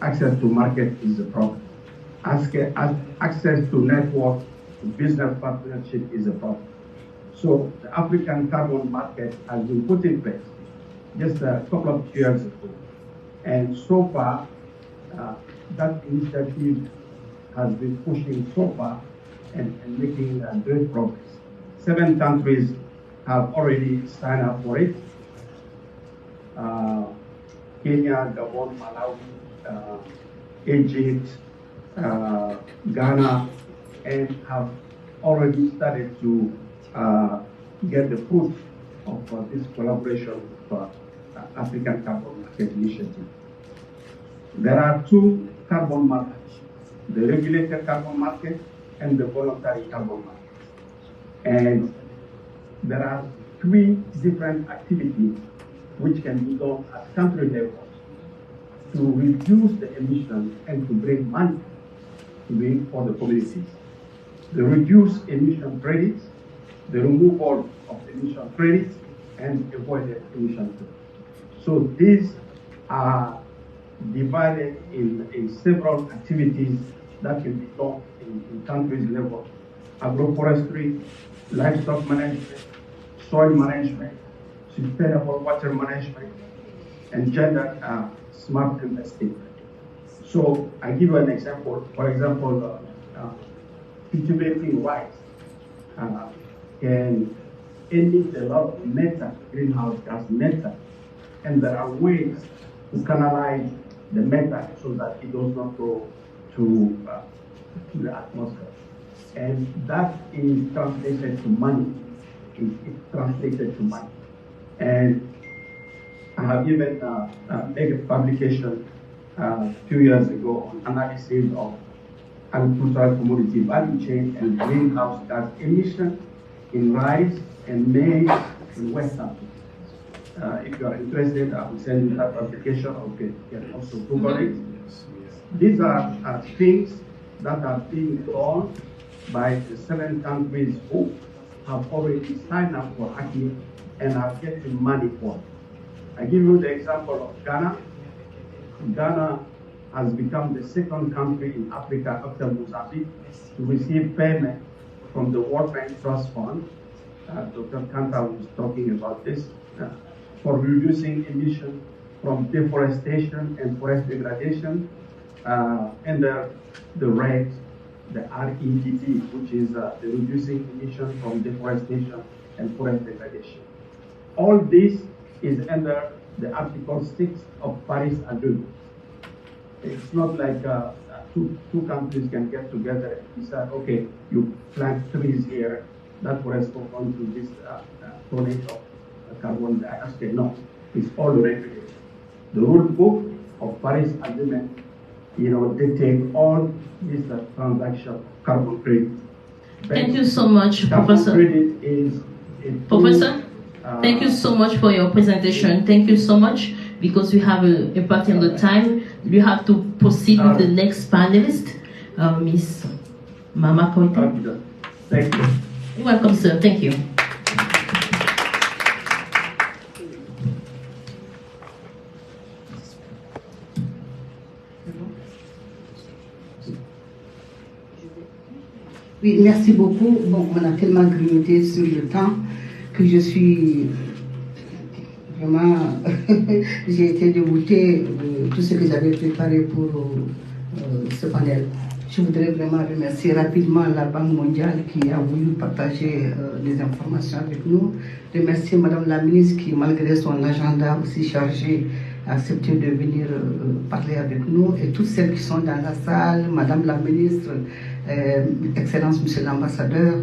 access to market is a problem. Access to network, to business partnership is a problem. So the African carbon market has been put in place just a couple of years ago. And so far, that initiative has been pushing so far and making great progress. 7 countries have already signed up for it. Kenya, Gabon, Malawi, Egypt, Ghana, and have already started to get the fruit of this collaboration with African Carbon Market Initiative. There are 2 carbon markets, the regulated carbon market and the voluntary carbon market. And there are 3 different activities which can be done at country level to reduce the emissions and to bring money for the communities. The reduced emission credits, the removal of emission credits, and avoided emission credits. So these are divided in several activities that can be done in countries level: agroforestry, livestock management, soil management, sustainable water management, and gender smart investing. So I give you an example. For example, cultivating rice can emit a lot of methane, greenhouse gas methane, and there are ways to canalize the methane so that it does not go to the atmosphere. And that is translated to money. It's translated to money. And I have even made a publication a few years ago on analysis of agricultural commodity value chain and greenhouse gas emission in rice and maize in West Africa. If you are interested, I will send you that publication. Okay, you can also Google it. These are things that are being done by the 7 countries who have already signed up for ACCID and are getting money for it. I give you the example of Ghana. Ghana has become the 2nd country in Africa after Mozambique to receive payment from the World Bank Trust Fund. Dr. Kanta was talking about this, for reducing emissions from deforestation and forest degradation under the RED, the REDD, which is the reducing emissions from deforestation and forest degradation. All this is under the Article 6 of Paris Agreement. It's not like two countries can get together and decide, okay, you plant trees here, that corresponds to this tonnage of carbon dioxide. No, it's all regulated. The rule book of Paris Agreement, they take all this transaction carbon credit. Thank you so much, Professor. Credit is Professor, thank you so much for your presentation. Thank you so much, because we have a part of the time. We have to proceed with the next panelist, Miss Mama Koita. Thank you. You're welcome, sir. Thank you. Oui, merci beaucoup. Bon, on a tellement grignoté sur le temps que je suis vraiment... j'ai été dégoûtée de tout ce que j'avais préparé pour ce panel. Je voudrais vraiment remercier rapidement la Banque mondiale qui a voulu partager des informations avec nous. Remercier Madame la ministre qui, malgré son agenda aussi chargé, a accepté de venir parler avec nous. Et toutes celles qui sont dans la salle, Madame la ministre, Excellence Monsieur l'ambassadeur,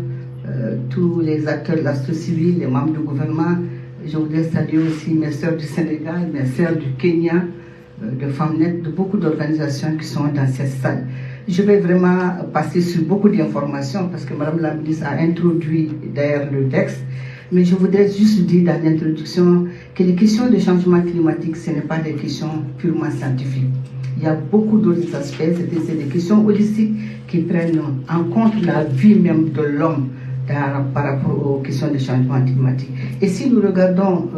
tous les acteurs de la société civile, les membres du gouvernement. Je voudrais saluer aussi mes sœurs du Sénégal, mes sœurs du Kenya, de FemNet, de beaucoup d'organisations qui sont dans cette salle. Je vais vraiment passer sur beaucoup d'informations parce que Madame la ministre a introduit d'ailleurs le texte. Mais je voudrais juste dire dans l'introduction que les questions de changement climatique, ce n'est pas des questions purement scientifiques. Il y a beaucoup d'autres aspects, c'est des questions holistiques qui prennent en compte la vie même de l'homme par rapport aux questions de changement climatique. Et si nous regardons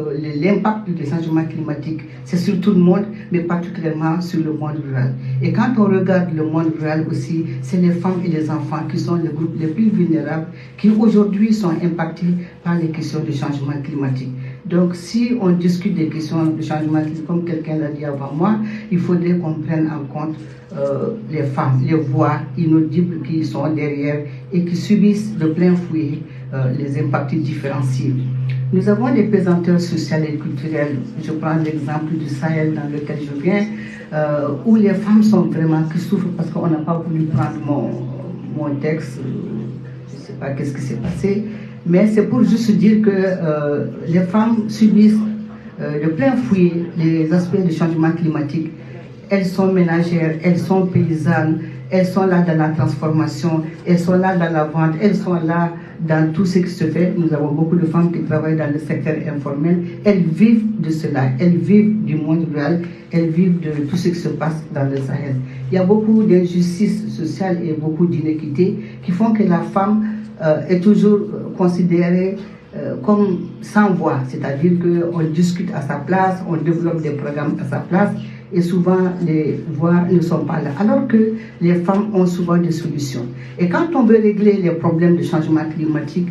l'impact du changement climatique, c'est sur tout le monde, mais particulièrement sur le monde rural. Et quand on regarde le monde rural aussi, c'est les femmes et les enfants qui sont les groupes les plus vulnérables, qui aujourd'hui sont impactés par les questions de changement climatique. Donc si on discute des questions de changement climatique, comme quelqu'un l'a dit avant moi, il faudrait qu'on prenne en compte les femmes, les voix inaudibles qui sont derrière et qui subissent de plein fouet les impacts différenciés. Nous avons des pesanteurs sociales et culturelles. Je prends l'exemple du Sahel dans lequel je viens, où les femmes sont vraiment qui souffrent parce qu'on n'a pas voulu prendre mon texte. Je ne sais pas qu'est-ce qui s'est passé, mais c'est pour juste dire que les femmes subissent de plein fouet les aspects du changement climatique. Elles sont ménagères, elles sont paysannes, elles sont là dans la transformation, elles sont là dans la vente, elles sont là dans tout ce qui se fait. Nous avons beaucoup de femmes qui travaillent dans le secteur informel. Elles vivent de cela, elles vivent du monde rural, elles vivent de tout ce qui se passe dans le Sahel. Il y a beaucoup d'injustices sociales et beaucoup d'inéquités qui font que la femme est toujours considérée comme sans voix, c'est-à-dire qu'on discute à sa place, on développe des programmes à sa place, et souvent les voix ne sont pas là, alors que les femmes ont souvent des solutions. Et quand on veut régler les problèmes de changement climatique,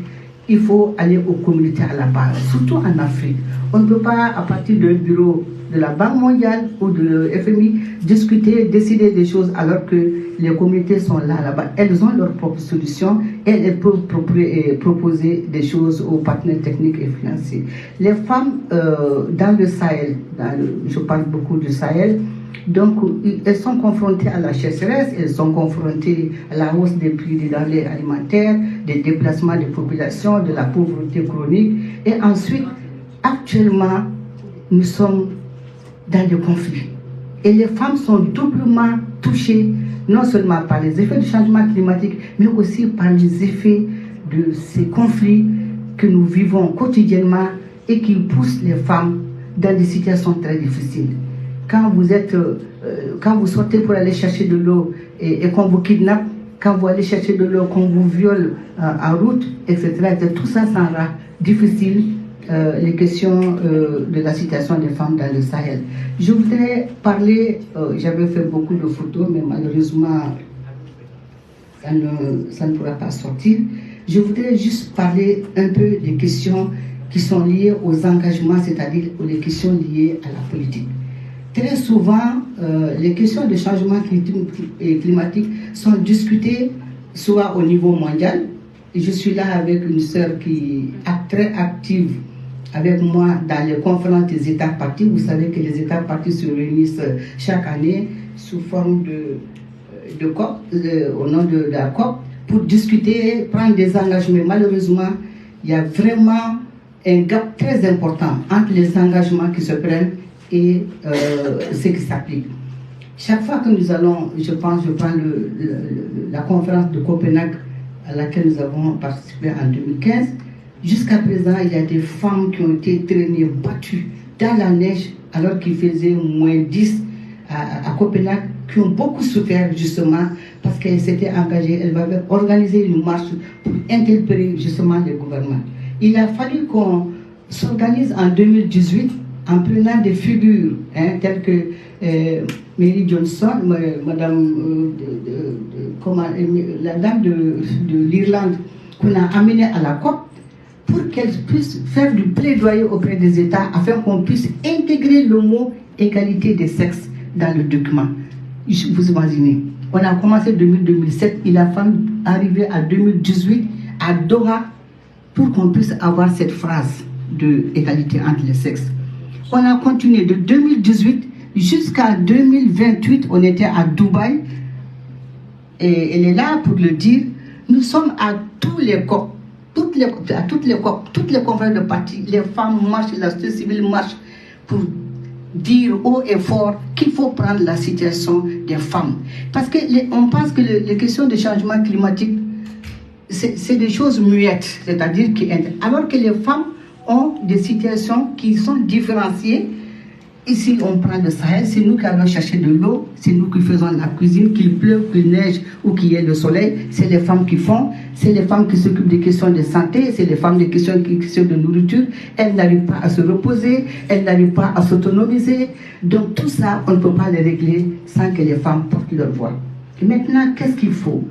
il faut aller aux communautés à la base, surtout en Afrique. On ne peut pas, à partir d'un bureau de la Banque mondiale ou de FMI, discuter, décider des choses alors que les communautés sont là-bas. Elles ont leurs propres solutions et elles peuvent proposer des choses aux partenaires techniques et financiers. Les femmes dans le Sahel, je parle beaucoup du Sahel, donc elles sont confrontées à la sécheresse, elles sont confrontées à la hausse des prix des denrées alimentaires, des déplacements des populations, de la pauvreté chronique. Et ensuite, actuellement, nous sommes dans des conflits. Et les femmes sont doublement touchées, non seulement par les effets du changement climatique, mais aussi par les effets de ces conflits que nous vivons quotidiennement et qui poussent les femmes dans des situations très difficiles. quand vous sortez pour aller chercher de l'eau et qu'on vous kidnappe, quand vous allez chercher de l'eau, qu'on vous viole en route, etc., tout ça rend difficile les questions de la situation des femmes dans le Sahel. Je voudrais parler, j'avais fait beaucoup de photos, mais malheureusement, ça ne pourra pas sortir. Je voudrais juste parler un peu des questions qui sont liées aux engagements, c'est-à-dire les questions liées à la politique. Très souvent, les questions de changement climatique sont discutées soit au niveau mondial. Et je suis là avec une sœur qui est très active avec moi dans les conférences des États partis. Vous savez que les États partis se réunissent chaque année sous forme de COP, au nom de la COP, pour discuter, prendre des engagements. Malheureusement, il y a vraiment un gap très important entre les engagements qui se prennent et ce qui s'applique. Chaque fois que nous allons, je prends la conférence de Copenhague à laquelle nous avons participé en 2015, jusqu'à présent, il y a des femmes qui ont été traînées, battues dans la neige alors qu'il faisait moins 10 à Copenhague, qui ont beaucoup souffert justement parce qu'elles s'étaient engagées, elles avaient organisé une marche pour interpeller justement les gouvernements. Il a fallu qu'on s'organise en 2018 en prenant des figures telles que Mary Johnson, la dame de l'Irlande qu'on a amenée à la COP pour qu'elle puisse faire du plaidoyer auprès des États afin qu'on puisse intégrer le mot égalité des sexes dans le document. Vous imaginez, on a commencé en 2007, il a fallu arriver à 2018 à Doha pour qu'on puisse avoir cette phrase de égalité entre les sexes. On a continué de 2018 jusqu'à 2028, on était à Dubaï, et elle est là pour le dire. Nous sommes à tous les COP, toutes les conférences de partis, les femmes marchent, la société civile marche pour dire haut et fort qu'il faut prendre la situation des femmes. Parce qu'on pense que les questions de changement climatique, c'est des choses muettes, c'est-à-dire alors que les femmes ont des situations qui sont différenciées. Ici, on prend le Sahel, c'est nous qui allons chercher de l'eau, c'est nous qui faisons la cuisine, qu'il pleuve, qu'il neige ou qu'il y ait le soleil, c'est les femmes qui font, c'est les femmes qui s'occupent des questions de santé, c'est les femmes des questions de nourriture, elles n'arrivent pas à se reposer, elles n'arrivent pas à s'autonomiser. Donc tout ça, on ne peut pas les régler sans que les femmes portent leur voix. Et maintenant, qu'est-ce qu'il faut?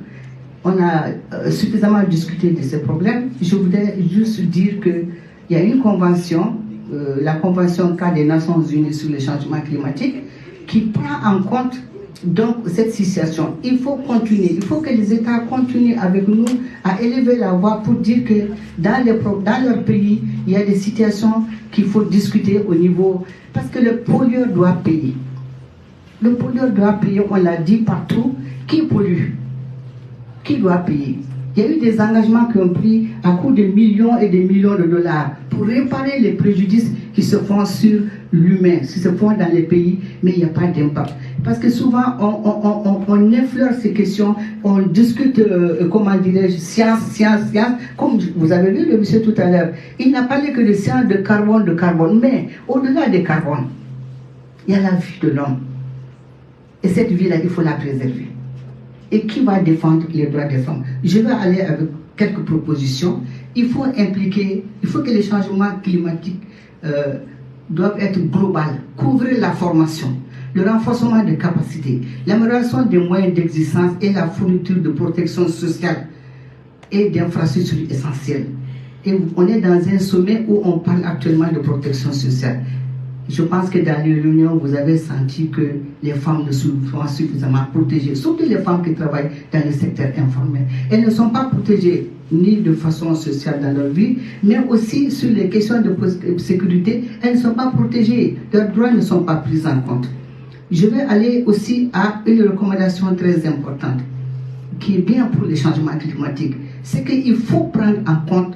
On a suffisamment discuté de ces problèmes. Je voudrais juste dire qu'il y a une convention, la Convention cadre des Nations Unies sur le changement climatique, qui prend en compte donc cette situation. Il faut continuer, il faut que les États continuent avec nous à élever la voix pour dire que dans leur pays, il y a des situations qu'il faut discuter au niveau, parce que le pollueur doit payer. Le pollueur doit payer, on l'a dit partout. Qui pollue? Qui doit payer? Il y a eu des engagements qui ont pris à coût de millions et des millions de dollars pour réparer les préjudices qui se font sur l'humain, qui se font dans les pays, mais il n'y a pas d'impact. Parce que souvent, on effleure ces questions, on discute, comment dirais-je, science, comme vous avez vu le monsieur tout à l'heure. Il n'a parlé que de science de carbone, mais au-delà du carbone, il y a la vie de l'homme. Et cette vie-là, il faut la préserver. Et qui va défendre les droits des femmes? Je vais aller avec quelques propositions. Il faut que les changements climatiques doivent être globaux, couvrir la formation, le renforcement des capacités, l'amélioration des moyens d'existence et la fourniture de protection sociale et d'infrastructures essentielles. Et on est dans un sommet où on parle actuellement de protection sociale. Je pense que dans les réunions, vous avez senti que les femmes ne sont pas suffisamment protégées, surtout les femmes qui travaillent dans le secteur informel. Elles ne sont pas protégées ni de façon sociale dans leur vie, mais aussi sur les questions de sécurité, elles ne sont pas protégées, leurs droits ne sont pas pris en compte. Je vais aller aussi à une recommandation très importante, qui est bien pour les changements climatiques, c'est qu'il faut prendre en compte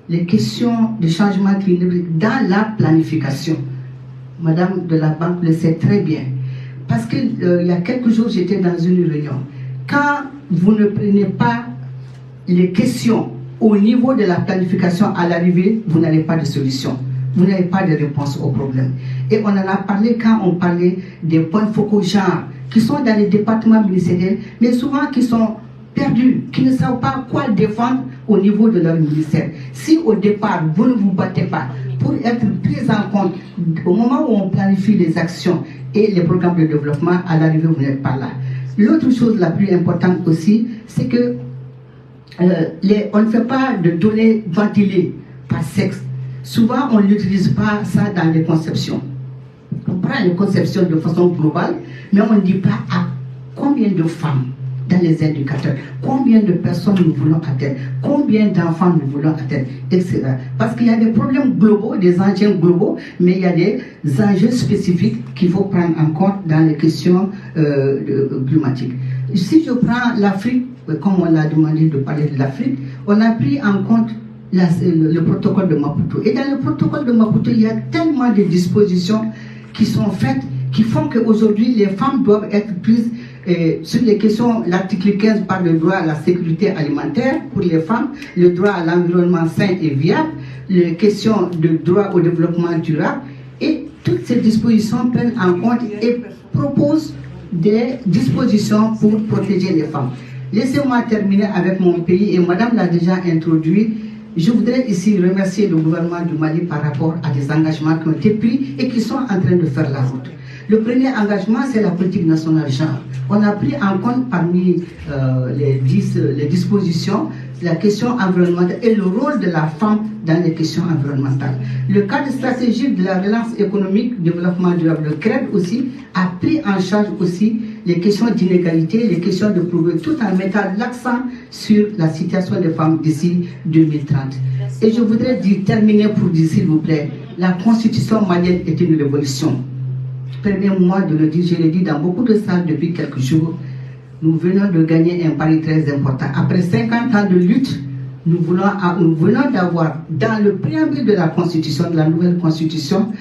les questions de changement climatique dans la planification. Madame de la Banque le sait très bien. Parce qu'il y a quelques jours, j'étais dans une réunion. Quand vous ne prenez pas les questions au niveau de la planification à l'arrivée, vous n'avez pas de solution. Vous n'avez pas de réponse au problème. Et on en a parlé quand on parlait des points focaux genre, qui sont dans les départements ministériels, mais souvent qui sont perdus, qui ne savent pas quoi défendre au niveau de leur ministère. Si au départ, vous ne vous battez pas pour être pris en compte au moment où on planifie les actions et les programmes de développement, à l'arrivée, vous n'êtes pas là. L'autre chose la plus importante aussi, c'est que on ne fait pas de données ventilées par sexe. Souvent, on n'utilise pas ça dans les conceptions. On prend les conceptions de façon globale, mais on ne dit pas à combien de femmes dans les indicateurs, combien de personnes nous voulons atteindre, combien d'enfants nous voulons atteindre, etc. Parce qu'il y a des problèmes globaux, des enjeux globaux, mais il y a des enjeux spécifiques qu'il faut prendre en compte dans les questions climatiques. Si je prends l'Afrique, comme on l'a demandé de parler de l'Afrique, on a pris en compte le protocole de Maputo. Et dans le protocole de Maputo, il y a tellement de dispositions qui sont faites, qui font qu'aujourd'hui, les femmes doivent être prises sur les questions. L'article 15 parle du droit à la sécurité alimentaire pour les femmes, le droit à l'environnement sain et viable, les questions de droit au développement durable, et toutes ces dispositions prennent en compte et proposent des dispositions pour protéger les femmes. Laissez-moi terminer avec mon pays, et Madame l'a déjà introduit. Je voudrais ici remercier le gouvernement du Mali par rapport à des engagements qui ont été pris et qui sont en train de faire la route. Le premier engagement, c'est la politique nationale genre. On a pris en compte parmi les dispositions la question environnementale et le rôle de la femme dans les questions environnementales. Le cadre stratégique de la relance économique, développement durable, le CRED aussi, a pris en charge aussi les questions d'inégalité, les questions de pauvreté, tout en mettant l'accent sur la situation des femmes d'ici 2030. Et je voudrais terminer pour dire, s'il vous plaît, la constitution malienne est une révolution. Permettez-moi de le dire, je l'ai dit dans beaucoup de salles depuis quelques jours, nous venons de gagner un pari très important. Après 50 ans de lutte, nous venons d'avoir dans le préambule de la constitution, de la nouvelle constitution,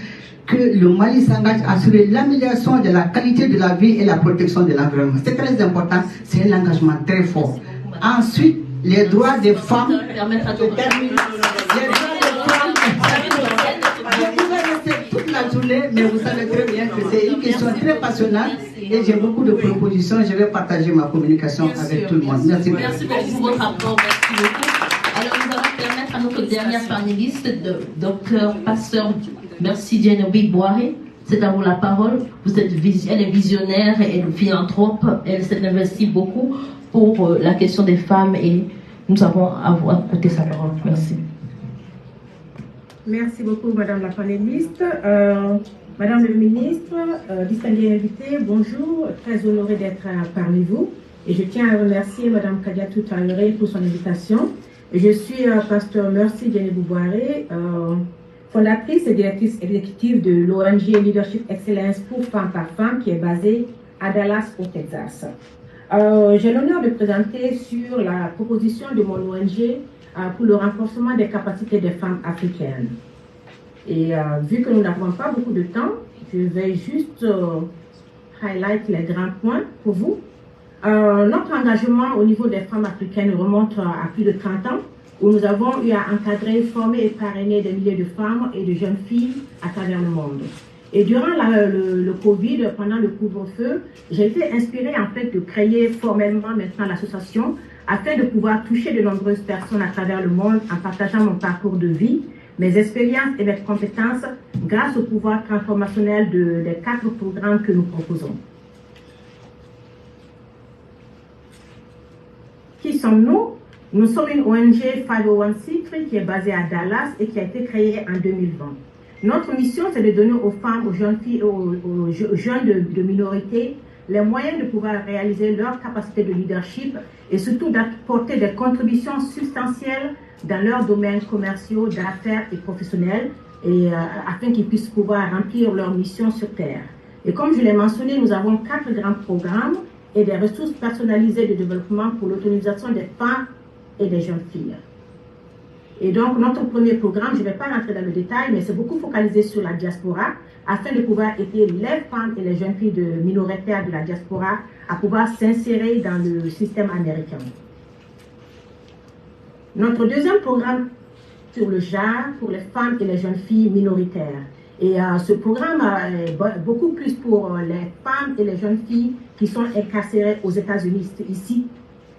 que le Mali s'engage à assurer l'amélioration de la qualité de la vie et la protection de l'environnement. C'est très important, c'est un engagement très fort. Ensuite, les droits des femmes. Les droits des femmes. Je pouvais rester toute la journée, mais vous savez très bien que c'est une question très passionnante et j'ai beaucoup de propositions. Je vais partager ma communication avec tout le monde. Merci beaucoup. Merci beaucoup pour votre rapport. Merci beaucoup. Alors, nous allons permettre à notre dernière panéliste, docteur Pasteur Merci Djenobi Boiré. C'est à vous la parole. Elle est visionnaire, elle est philanthrope, elle s'est investie beaucoup pour la question des femmes et nous avons à vous écouter sa parole. Merci. Merci beaucoup, Madame la panéliste. Madame le ministre, distinguée invitée, bonjour. Très honorée d'être parmi vous. Et je tiens à remercier Madame Kadiatou Traoré pour son invitation. Je suis Pasteur Merci Djenobi Boiré, fondatrice et directrice exécutive de l'ONG Leadership Excellence pour Femmes par Femmes, qui est basée à Dallas, au Texas. J'ai l'honneur de présenter sur la proposition de mon ONG pour le renforcement des capacités des femmes africaines. Et vu que nous n'avons pas beaucoup de temps, je vais juste highlight les grands points pour vous. Notre engagement au niveau des femmes africaines remonte à plus de 30 ans, où nous avons eu à encadrer, former et parrainer des milliers de femmes et de jeunes filles à travers le monde. Et durant le Covid, pendant le couvre-feu, j'ai été inspirée en fait de créer formellement maintenant l'association afin de pouvoir toucher de nombreuses personnes à travers le monde en partageant mon parcours de vie, mes expériences et mes compétences grâce au pouvoir transformationnel des 4 programmes que nous proposons. Qui sommes-nous? Nous sommes une ONG 501c3 qui est basée à Dallas et qui a été créée en 2020. Notre mission, c'est de donner aux femmes, aux jeunes filles, aux jeunes de minorités les moyens de pouvoir réaliser leur capacité de leadership et surtout d'apporter des contributions substantielles dans leurs domaines commerciaux, d'affaires et professionnels et, afin qu'ils puissent pouvoir remplir leur mission sur Terre. Et comme je l'ai mentionné, nous avons 4 grands programmes et des ressources personnalisées de développement pour l'autonomisation des femmes et des jeunes filles. Et donc, notre premier programme, je ne vais pas rentrer dans le détail, mais c'est beaucoup focalisé sur la diaspora, afin de pouvoir aider les femmes et les jeunes filles minoritaires de la diaspora à pouvoir s'insérer dans le système américain. Notre deuxième programme sur le genre pour les femmes et les jeunes filles minoritaires. Et ce programme est beaucoup plus pour les femmes et les jeunes filles qui sont incarcérées aux États-Unis, ici,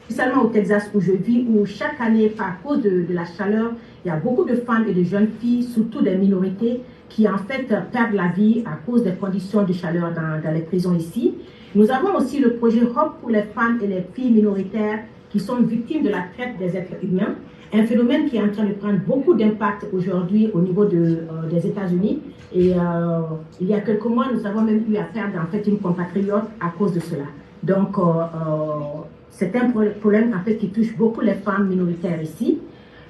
spécialement au Texas où je vis, où chaque année, par cause de la chaleur, il y a beaucoup de femmes et de jeunes filles, surtout des minorités, qui en fait perdent la vie à cause des conditions de chaleur dans les prisons ici. Nous avons aussi le projet Hope pour les femmes et les filles minoritaires qui sont victimes de la traite des êtres humains, un phénomène qui est en train de prendre beaucoup d'impact aujourd'hui au niveau des États-Unis. Et il y a quelques mois, nous avons même eu à perdre en fait une compatriote à cause de cela. Donc, c'est un problème en fait qui touche beaucoup les femmes minoritaires ici.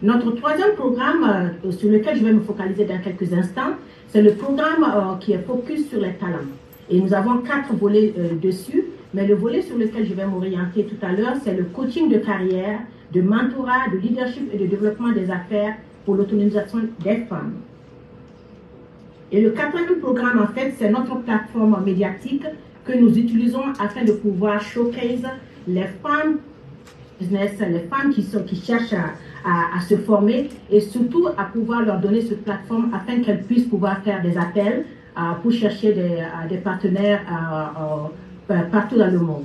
Notre troisième programme sur lequel je vais me focaliser dans quelques instants, c'est le programme qui est focus sur les talents. Et nous avons 4 volets dessus, mais le volet sur lequel je vais m'orienter tout à l'heure, c'est le coaching de carrière, de mentorat, de leadership et de développement des affaires pour l'autonomisation des femmes. Et le 4e programme, en fait, c'est notre plateforme médiatique que nous utilisons afin de pouvoir showcase les femmes business, les femmes qui cherchent à se former et surtout à pouvoir leur donner cette plateforme afin qu'elles puissent pouvoir faire des appels pour chercher des partenaires partout dans le monde.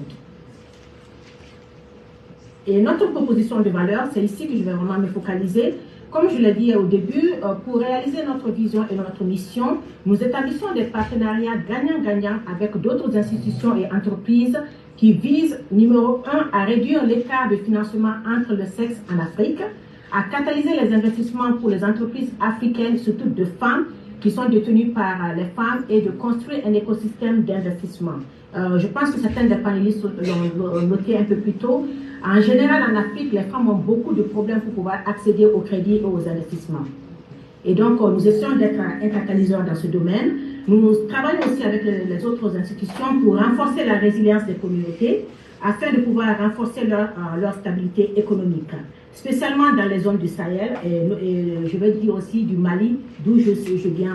Et notre proposition de valeur, c'est ici que je vais vraiment me focaliser. Comme je l'ai dit au début, pour réaliser notre vision et notre mission, nous établissons des partenariats gagnant-gagnant avec d'autres institutions et entreprises qui visent, numéro 1, à réduire l'écart de financement entre le sexe en Afrique, à catalyser les investissements pour les entreprises africaines, surtout de femmes, qui sont détenues par les femmes, et de construire un écosystème d'investissement. Je pense que certains des panélistes l'ont noté un peu plus tôt. En général, en Afrique, les femmes ont beaucoup de problèmes pour pouvoir accéder au crédit et aux investissements. Et donc, nous essayons d'être un catalyseur dans ce domaine. Nous travaillons aussi avec les autres institutions pour renforcer la résilience des communautés afin de pouvoir renforcer leur stabilité économique, spécialement dans les zones du Sahel et je vais dire aussi du Mali, d'où je viens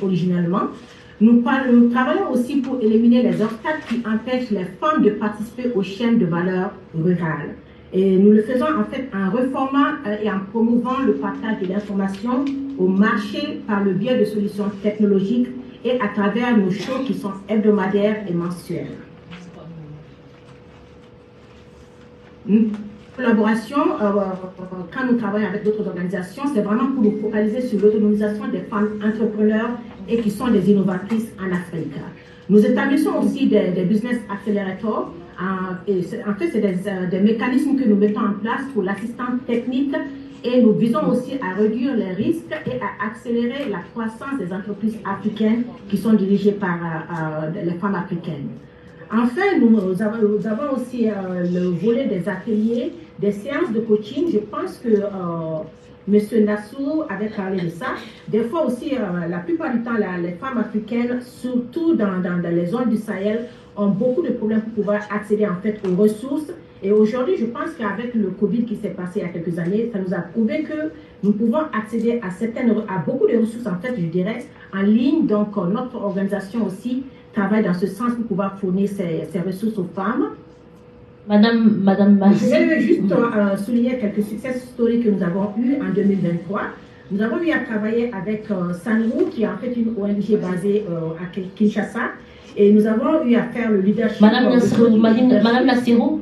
originellement. Nous travaillons aussi pour éliminer les obstacles qui empêchent les femmes de participer aux chaînes de valeur rurales. Et nous le faisons en fait en reformant et en promouvant le partage de l'information au marché par le biais de solutions technologiques et à travers nos shows qui sont hebdomadaires et mensuels. Collaboration, quand nous travaillons avec d'autres organisations, c'est vraiment pour nous focaliser sur l'autonomisation des femmes entrepreneurs et qui sont des innovatrices en Afrique. Nous établissons aussi des business accélérateurs. En fait, c'est des mécanismes que nous mettons en place pour l'assistance technique et nous visons aussi à réduire les risques et à accélérer la croissance des entreprises africaines qui sont dirigées par les femmes africaines. Enfin, nous avons aussi le volet des ateliers, des séances de coaching. Je pense que M. Nassou avait parlé de ça. Des fois aussi, la plupart du temps, les femmes africaines, surtout dans les zones du Sahel, ont beaucoup de problèmes pour pouvoir accéder en fait aux ressources. Et aujourd'hui, je pense qu'avec le Covid qui s'est passé il y a quelques années, ça nous a prouvé que nous pouvons accéder à beaucoup de ressources, en fait, je dirais, en ligne. Donc, notre organisation aussi travaille dans ce sens pour pouvoir fournir ces ressources aux femmes. Madame Massi. Je vais juste souligner quelques success stories que nous avons eus en 2023. Nous avons eu à travailler avec Sanru, qui est en fait une ONG basée à Kinshasa. Et nous avons eu à faire le leadership. Madame Nassirou,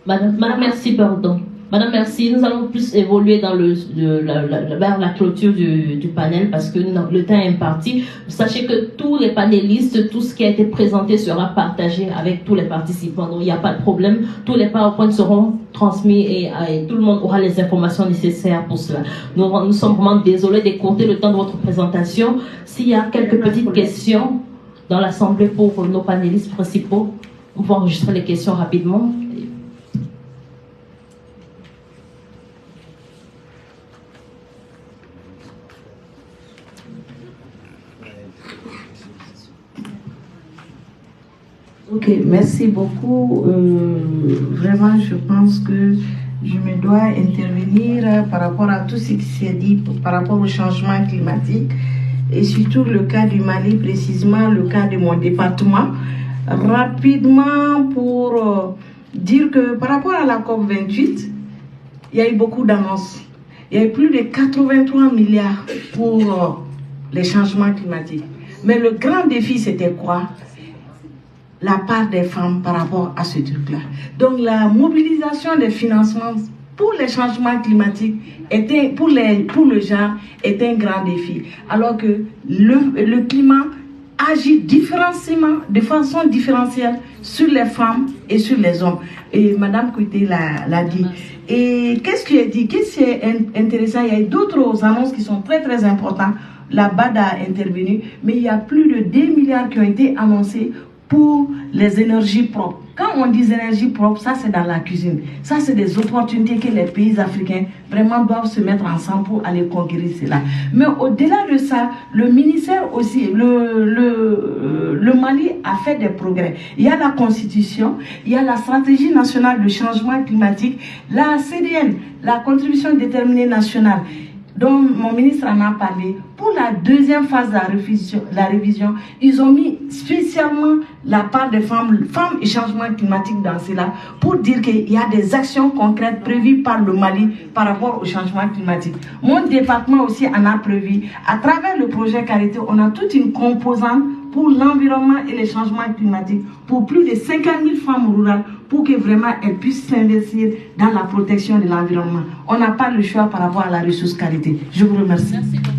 Madame Merci, pardon. Madame Merci, nous allons plus évoluer dans vers la clôture du panel parce que le temps est imparti. Sachez que tous les panélistes, tout ce qui a été présenté sera partagé avec tous les participants. Donc il n'y a pas de problème. Tous les PowerPoints seront transmis et tout le monde aura les informations nécessaires pour cela. Nous sommes vraiment désolés d'écourter le temps de votre présentation. S'il y a quelques petites questions dans l'Assemblée pour nos panélistes principaux, on va enregistrer les questions rapidement. Ok, merci beaucoup. Vraiment, je pense que je me dois intervenir par rapport à tout ce qui s'est dit par rapport au changement climatique et surtout le cas du Mali, précisément le cas de mon département. Rapidement pour dire que par rapport à la COP28, il y a eu beaucoup d'annonces. Il y a eu plus de 83 milliards pour les changements climatiques. Mais le grand défi, c'était quoi? La part des femmes par rapport à ce truc-là. Donc la mobilisation des financements pour les changements climatiques était, pour le genre, est un grand défi. Alors que le climat agit différemment, de façon différentielle sur les femmes et sur les hommes. Et Madame Kouité l'a dit. Et qu'est-ce qui est dit? Qu'est-ce qui est intéressant? Il y a d'autres annonces qui sont très très importantes. La BAD a intervenu, mais il y a plus de 2 milliards qui ont été annoncés pour les énergies propres. Quand on dit énergie propre, ça c'est dans la cuisine. Ça c'est des opportunités que les pays africains vraiment doivent se mettre ensemble pour aller conquérir cela. Mais au-delà de ça, le ministère aussi, le Mali a fait des progrès. Il y a la constitution, il y a la stratégie nationale de changement climatique, la CDN, la contribution déterminée nationale, dont mon ministre en a parlé. Pour la deuxième phase de la révision, ils ont mis spécialement la part des femmes et changement climatique dans cela, pour dire qu'il y a des actions concrètes prévues par le Mali par rapport au changement climatique. Mon département aussi en a prévu. À travers le projet Carité, on a toute une composante pour l'environnement et les changements climatiques, pour plus de 50 000 femmes rurales, pour que vraiment elles puissent s'investir dans la protection de l'environnement. On n'a pas le choix par rapport à la ressource Carité. Je vous remercie. Merci beaucoup.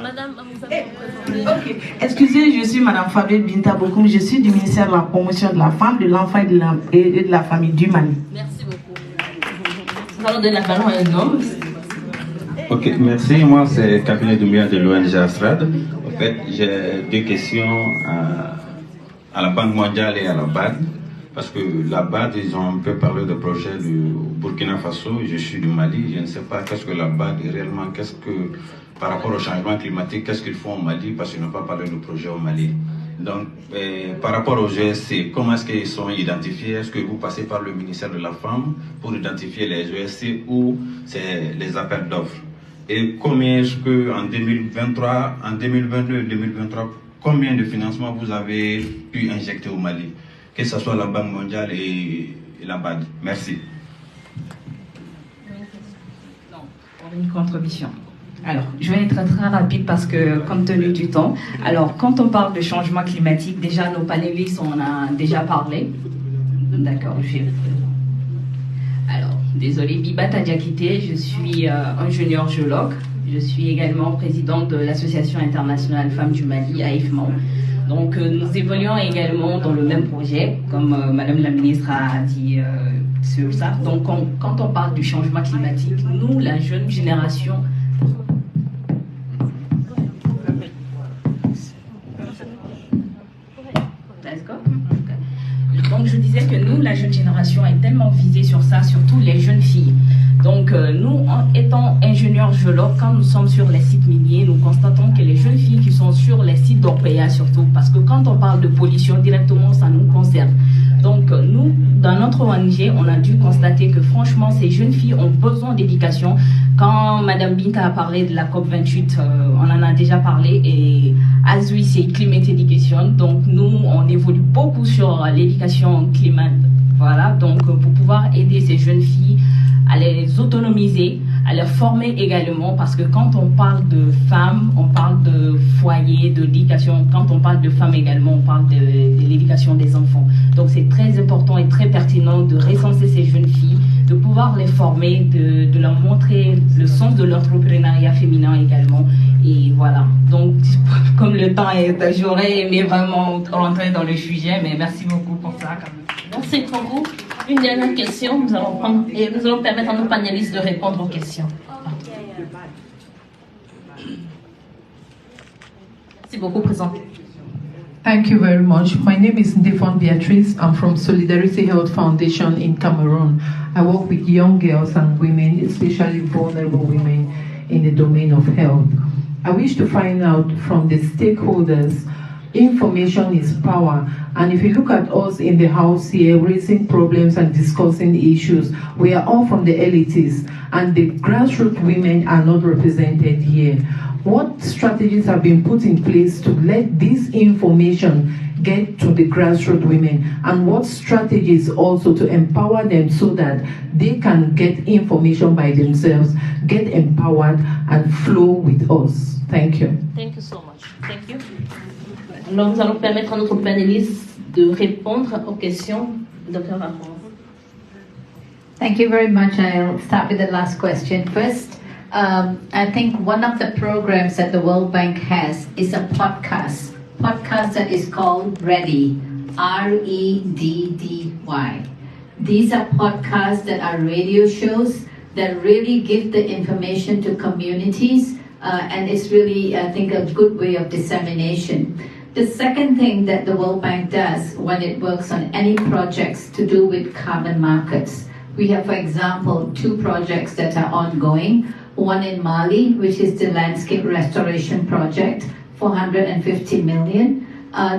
Madame, vous avez Ok. Excusez, je suis Madame Fabien Binta Bokoum, je suis du ministère de la promotion de la femme, de l'enfant et de la famille du Mali. Merci beaucoup. Nous allons donner la parole à un homme. Ok, merci. Moi, c'est Cabinet Doumbia de l'ONG Astrad. En fait, j'ai 2 questions à la Banque mondiale et à la BAD. Parce que la BAD, ils ont un peu parlé de projet du Burkina Faso. Je suis du Mali. Je ne sais pas qu'est-ce que la BAD réellement, par rapport au changement climatique, qu'est-ce qu'ils font au Mali, parce qu'ils n'ont pas parlé de projet au Mali. Donc, par rapport aux GSC, comment est-ce qu'ils sont identifiés? Est-ce que vous passez par le ministère de la Femme pour identifier les GSC ou c'est les appels d'offres? Et combien est-ce que en 2023, en 2022 2023, combien de financements vous avez pu injecter au Mali, que ce soit la Banque mondiale et la BAD? Merci. Non, pour une contribution. Alors, je vais être très rapide parce que, compte tenu du temps, alors, quand on parle de changement climatique, déjà, nos panélistes, on a déjà parlé. D'accord, alors, désolé, Bibata Diakité, je suis ingénieur géologue. Je suis également présidente de l'Association internationale Femmes du Mali, AIFMAN. Donc, nous évoluons également dans le même projet, comme Madame la ministre a dit sur ça. Donc, quand on parle du changement climatique, nous, la jeune génération, donc je disais que nous, la jeune génération est tellement visée sur ça, surtout les jeunes filles. Donc nous, étant ingénieurs géologues, quand nous sommes sur les sites miniers, nous constatons que les jeunes filles qui sont sur les sites d'Orpea surtout, parce que quand on parle de pollution directement, ça nous concerne. Donc nous, dans notre ONG, on a dû constater que franchement, ces jeunes filles ont besoin d'éducation. Quand Madame Binta a parlé de la COP28, on en a déjà parlé, et as we say, Climate Education, donc nous, on évolue beaucoup sur l'éducation climat. Voilà, donc pour pouvoir aider ces jeunes filles à les autonomiser, à les former également, parce que quand on parle de femmes, on parle de foyer, d'éducation. Quand on parle de femmes également, on parle de l'éducation des enfants. Donc c'est très important et très pertinent de recenser ces jeunes filles, de pouvoir les former, de leur montrer le sens de l'entrepreneuriat féminin également. Et voilà, donc comme le temps est, j'aurais aimé vraiment rentrer dans le sujet, mais merci beaucoup pour ça quand même. Merci beaucoup. Une dernière question, nous allons prendre et nous allons permettre à nos panélistes de répondre aux questions. Merci beaucoup, présent. Thank you very much. My name is Ndefon Beatrice. I'm from Solidarity Health Foundation in Cameroon. I work with young girls and women, especially vulnerable women in the domain of health. I wish to find out from the stakeholders, information is power. And if you look at us in the house here, raising problems and discussing issues, we are all from the elites, and the grassroots women are not represented here. What strategies have been put in place to let this information get to the grassroots women, and what strategies also to empower them so that they can get information by themselves, get empowered, and flow with us. Thank you. Thank you so much. Thank you. Alors, nous allons permettre à notre panéliste de répondre aux questions. Dr. Rafon. Thank you very much. I'll start with the last question first. I think one of the programs that the World Bank has is a podcast that is called REDDY, R-E-D-D-Y. These are podcasts that are radio shows that really give the information to communities, and it's really, I think, a good way of dissemination. The second thing that the World Bank does when it works on any projects to do with carbon markets, we have, for example, 2 projects that are ongoing. One in Mali, which is the landscape restoration project, 450 million.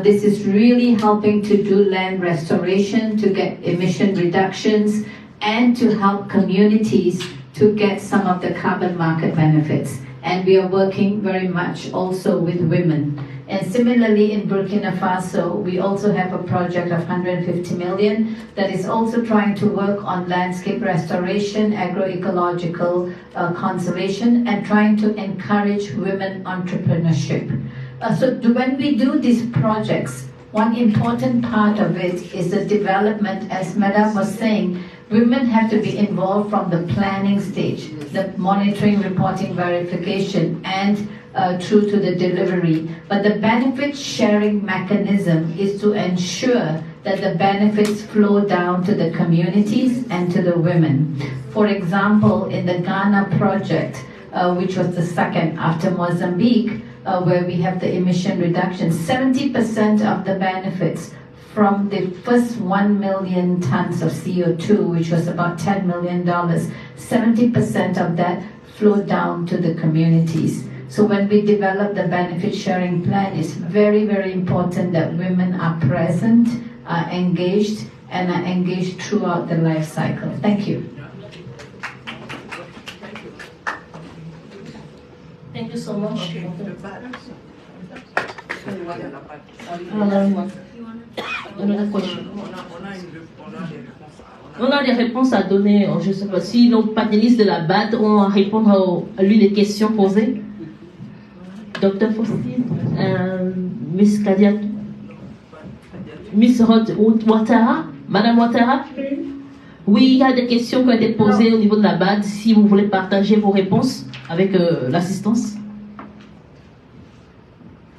This is really helping to do land restoration, to get emission reductions, and to help communities to get some of the carbon market benefits. And we are working very much also with women. And similarly in Burkina Faso, we also have a project of 150 million that is also trying to work on landscape restoration, agroecological conservation, and trying to encourage women entrepreneurship. When we do these projects, one important part of it is the development, as Madame was saying. Women have to be involved from the planning stage, the monitoring, reporting, verification, and through to the delivery. But the benefit sharing mechanism is to ensure that the benefits flow down to the communities and to the women. For example, in the Ghana project, which was the second after Mozambique, where we have the emission reduction, 70% of the benefits from the first 1 million tons of CO2, which was about $10 million, 70% of that flowed down to the communities. So when we develop the benefit sharing plan, it's very, very important that women are present, are engaged, and are engaged throughout the life cycle. Thank you. Thank you so much. On a des réponses à donner. Je ne sais pas si nos panélistes de la BAD ont à répondre à l'une des questions posées. Dr. Faustine, Miss Kadia, Miss Ouattara, Madame Ouattara. Oui, il y a des questions qui ont été posées au niveau de la BAD. Si vous voulez partager vos réponses avec l'assistance.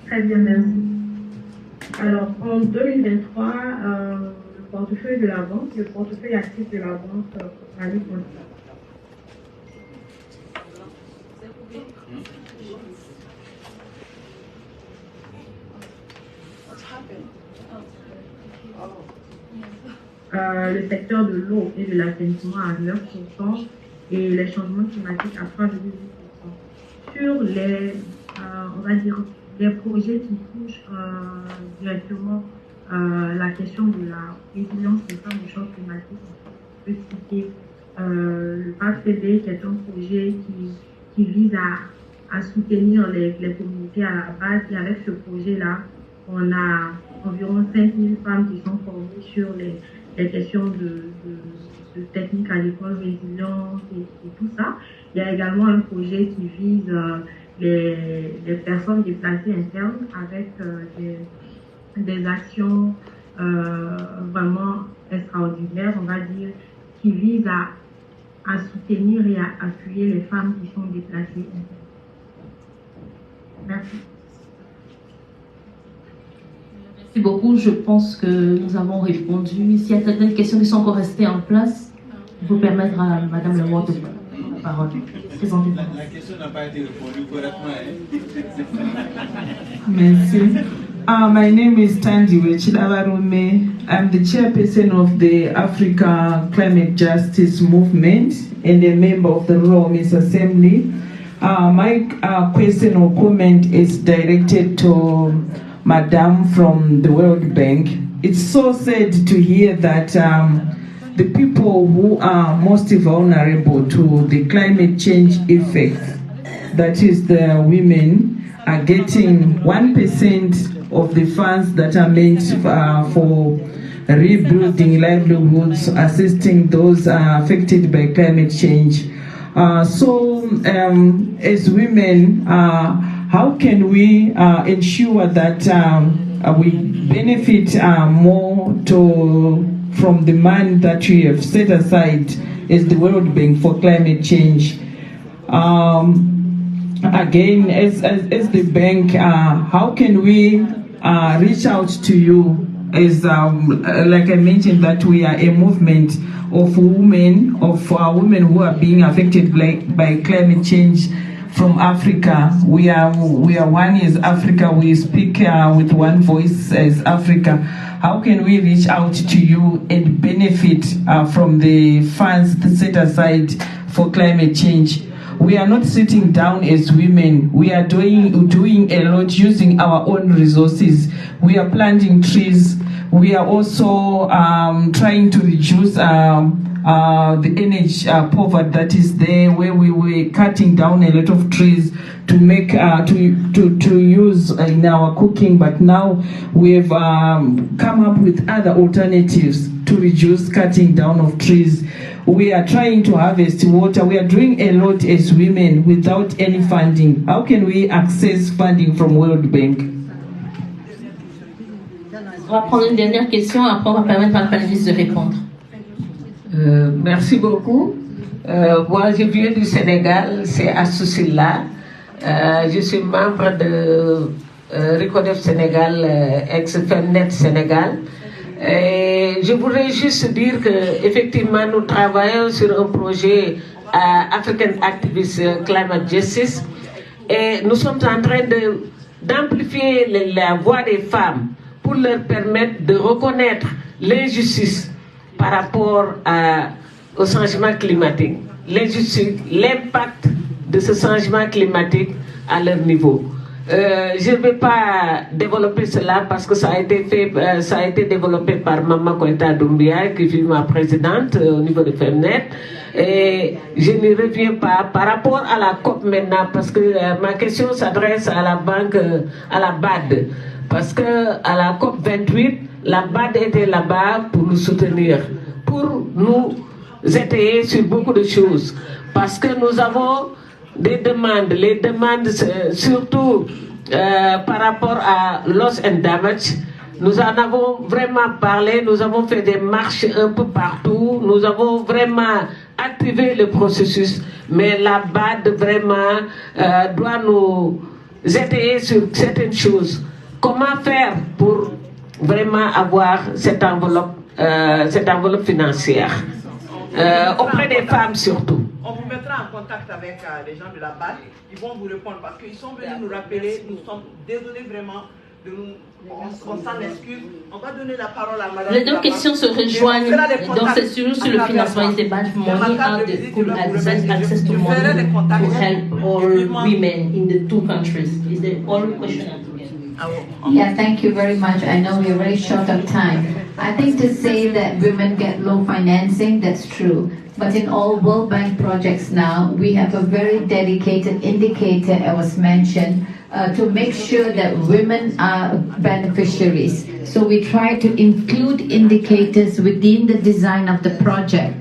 Très bien, merci. Alors, en 2023, le portefeuille de la banque, le portefeuille actif de la banque a eu le secteur de l'eau et de l'assainissement à 9% et les changements climatiques à 3,8%. Sur les, on va dire, les projets qui touchent directement la question de la résilience des femmes au changement climatique, on peut citer le PACD, qui est un projet qui vise à soutenir les communautés à la base. Et avec ce projet-là, on a environ 5000 femmes qui sont formées sur les questions de techniques agricoles, résilience et tout ça. Il y a également un projet qui vise les personnes déplacées internes avec des actions vraiment extraordinaires, on va dire, qui visent à soutenir et à appuyer les femmes qui sont déplacées internes. Merci. Merci beaucoup. Je pense que nous avons répondu. S'il y a certaines questions qui sont encore restées en place, je vais permettre à Madame le Ward de prendre la parole. Présentez-vous. La question n'a pas été répondue correctement. Merci. My name is Tandiwe Chilawarume. I'm the chairperson of the Africa Climate Justice Movement and a member of the Royal Women's Assembly. My question or comment is directed to Madame from the World Bank. It's so sad to hear that the people who are most vulnerable to the climate change effects, that is the women, are getting 1% of the funds that are meant for rebuilding livelihoods, assisting those affected by climate change. So as women, how can we ensure that we benefit more from the money that we have set aside as the World Bank for climate change? Again, as the bank, how can we reach out to you? As like I mentioned, that we are a movement of women, who are being affected by climate change from Africa. We are one as Africa. We speak with one voice as Africa. How can we reach out to you and benefit from the funds set aside for climate change? We are not sitting down as women. We are doing a lot using our own resources. We are planting trees. We are also trying to reduce the energy poverty that is there, where we were cutting down a lot of trees to make to use in our cooking. But now we have come up with other alternatives to reduce cutting down of trees. We are trying to harvest water. We are doing a lot as women without any funding. How can we access funding from World Bank? On va prendre une dernière question, après on va permettre à la panéliste de répondre. Merci beaucoup. Moi, je viens du Sénégal, c'est Assousila. Je suis membre de Recodef Sénégal, ex-Femnet Sénégal. Et je voudrais juste dire qu'effectivement, nous travaillons sur un projet African Activist Climate Justice et nous sommes en train d'amplifier la voix des femmes pour leur permettre de reconnaître l'injustice par rapport au changement climatique, l'injustice, l'impact de ce changement climatique à leur niveau. Je ne vais pas développer cela parce que ça a été développé par Maman Koïta Doumbia, qui fut ma présidente au niveau de Femnet. Et je n'y reviens pas par rapport à la COP maintenant, parce que ma question s'adresse à la banque, à la BAD. Parce que à la COP 28, la BAD était là-bas pour nous soutenir, pour nous étayer sur beaucoup de choses. Parce que nous avons des demandes, les demandes surtout par rapport à loss and damage. Nous en avons vraiment parlé, nous avons fait des marches un peu partout, nous avons vraiment activé le processus, mais la BAD vraiment doit nous étayer sur certaines choses. Comment faire pour vraiment avoir cette enveloppe financière auprès des femmes surtout? On vous mettra en contact avec les gens de la BAD, ils vont vous répondre parce qu'ils sont venus nous rappeler, nous sommes désolés vraiment, on s'en excuse. On va donner la parole à Madame. Les deux questions se rejoignent, donc c'est sur le financement des BAD money and the full access to money to help all women in the two countries. Is the all question? Yeah, thank you very much. I know we're very short of time. I think to say that women get low financing, that's true. But in all World Bank projects now, we have a very dedicated indicator, as was mentioned, to make sure that women are beneficiaries. So we try to include indicators within the design of the project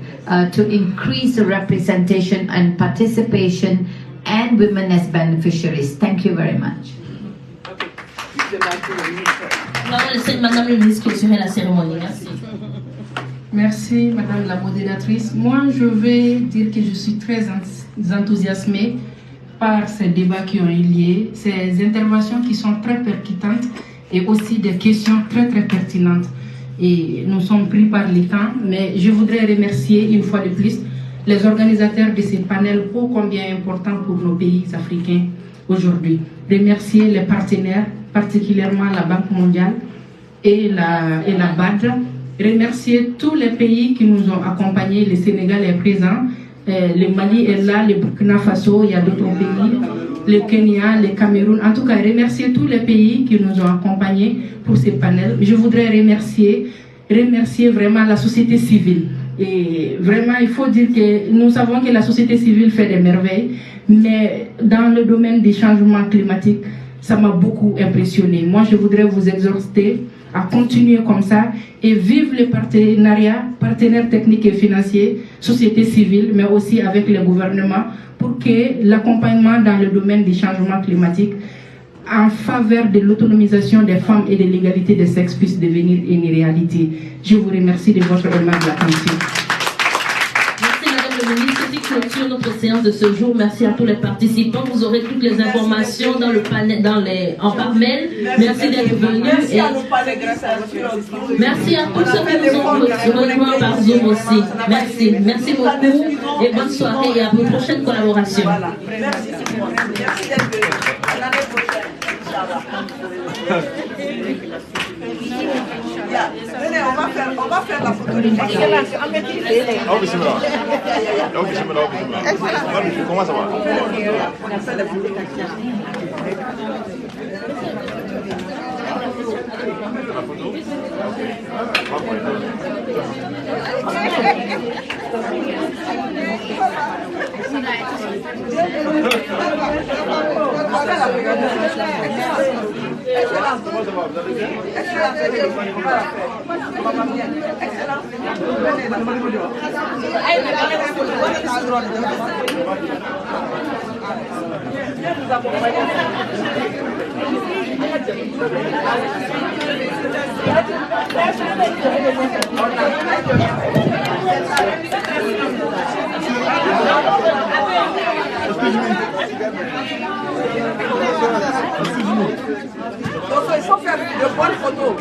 to increase the representation and participation and women as beneficiaries. Thank you very much. Madame le ministre clôturer la cérémonie. Merci. Merci, Madame la modératrice. Moi, je vais dire que je suis très enthousiasmée par ces débats qui ont eu lieu, ces interventions qui sont très percutantes et aussi des questions très très pertinentes. Et nous sommes pris par le temps, mais je voudrais remercier une fois de plus les organisateurs de ces panels ô combien importants pour nos pays africains aujourd'hui. Remercier les partenaires, particulièrement la Banque mondiale et la BAD. Remercier tous les pays qui nous ont accompagnés. Le Sénégal est présent, le Mali est là, le Burkina Faso, il y a d'autres pays, le Kenya, le Cameroun. En tout cas, remercier tous les pays qui nous ont accompagnés pour ces panels. Je voudrais remercier vraiment la société civile. Et vraiment, il faut dire que nous savons que la société civile fait des merveilles, mais dans le domaine des changements climatiques, ça m'a beaucoup impressionné. Moi, je voudrais vous exhorter à continuer comme ça et vivre les partenaires techniques et financiers, société civile, mais aussi avec les gouvernements, pour que l'accompagnement dans le domaine du changement climatique en faveur de l'autonomisation des femmes et de l'égalité des sexes puisse devenir une réalité. Je vous remercie de votre aimable attention. Merci Madame le Ministre, qui clôture notre séance de ce jour. Merci à tous les participants. Vous aurez toutes les informations dans le panel, en par mail. Merci d'être venus. Merci et à nos panels, grâce à vous. merci à tous ceux qui nous ont rejoints par Zoom aussi. Merci. Merci beaucoup et bonne soirée et à vos prochaines collaborations. Voilà. Merci d'être venus. À l'année prochaine. Yeah. Venez, on va faire la photo de Excellence. Comment ça va? Donc il faut faire de bonnes photos.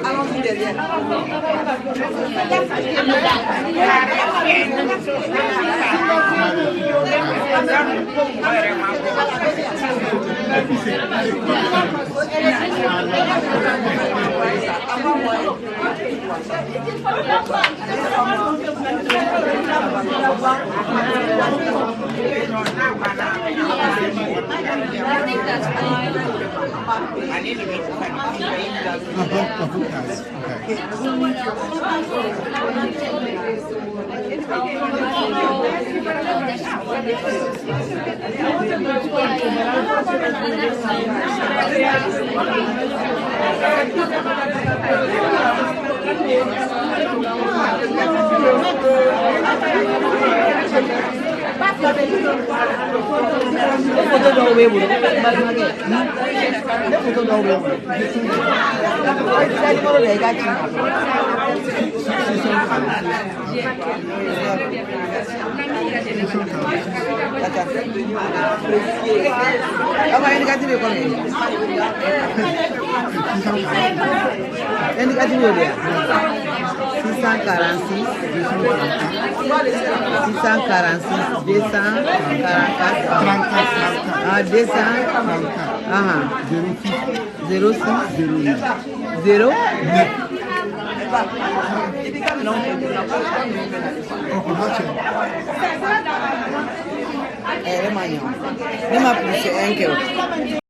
Allons-y derrière.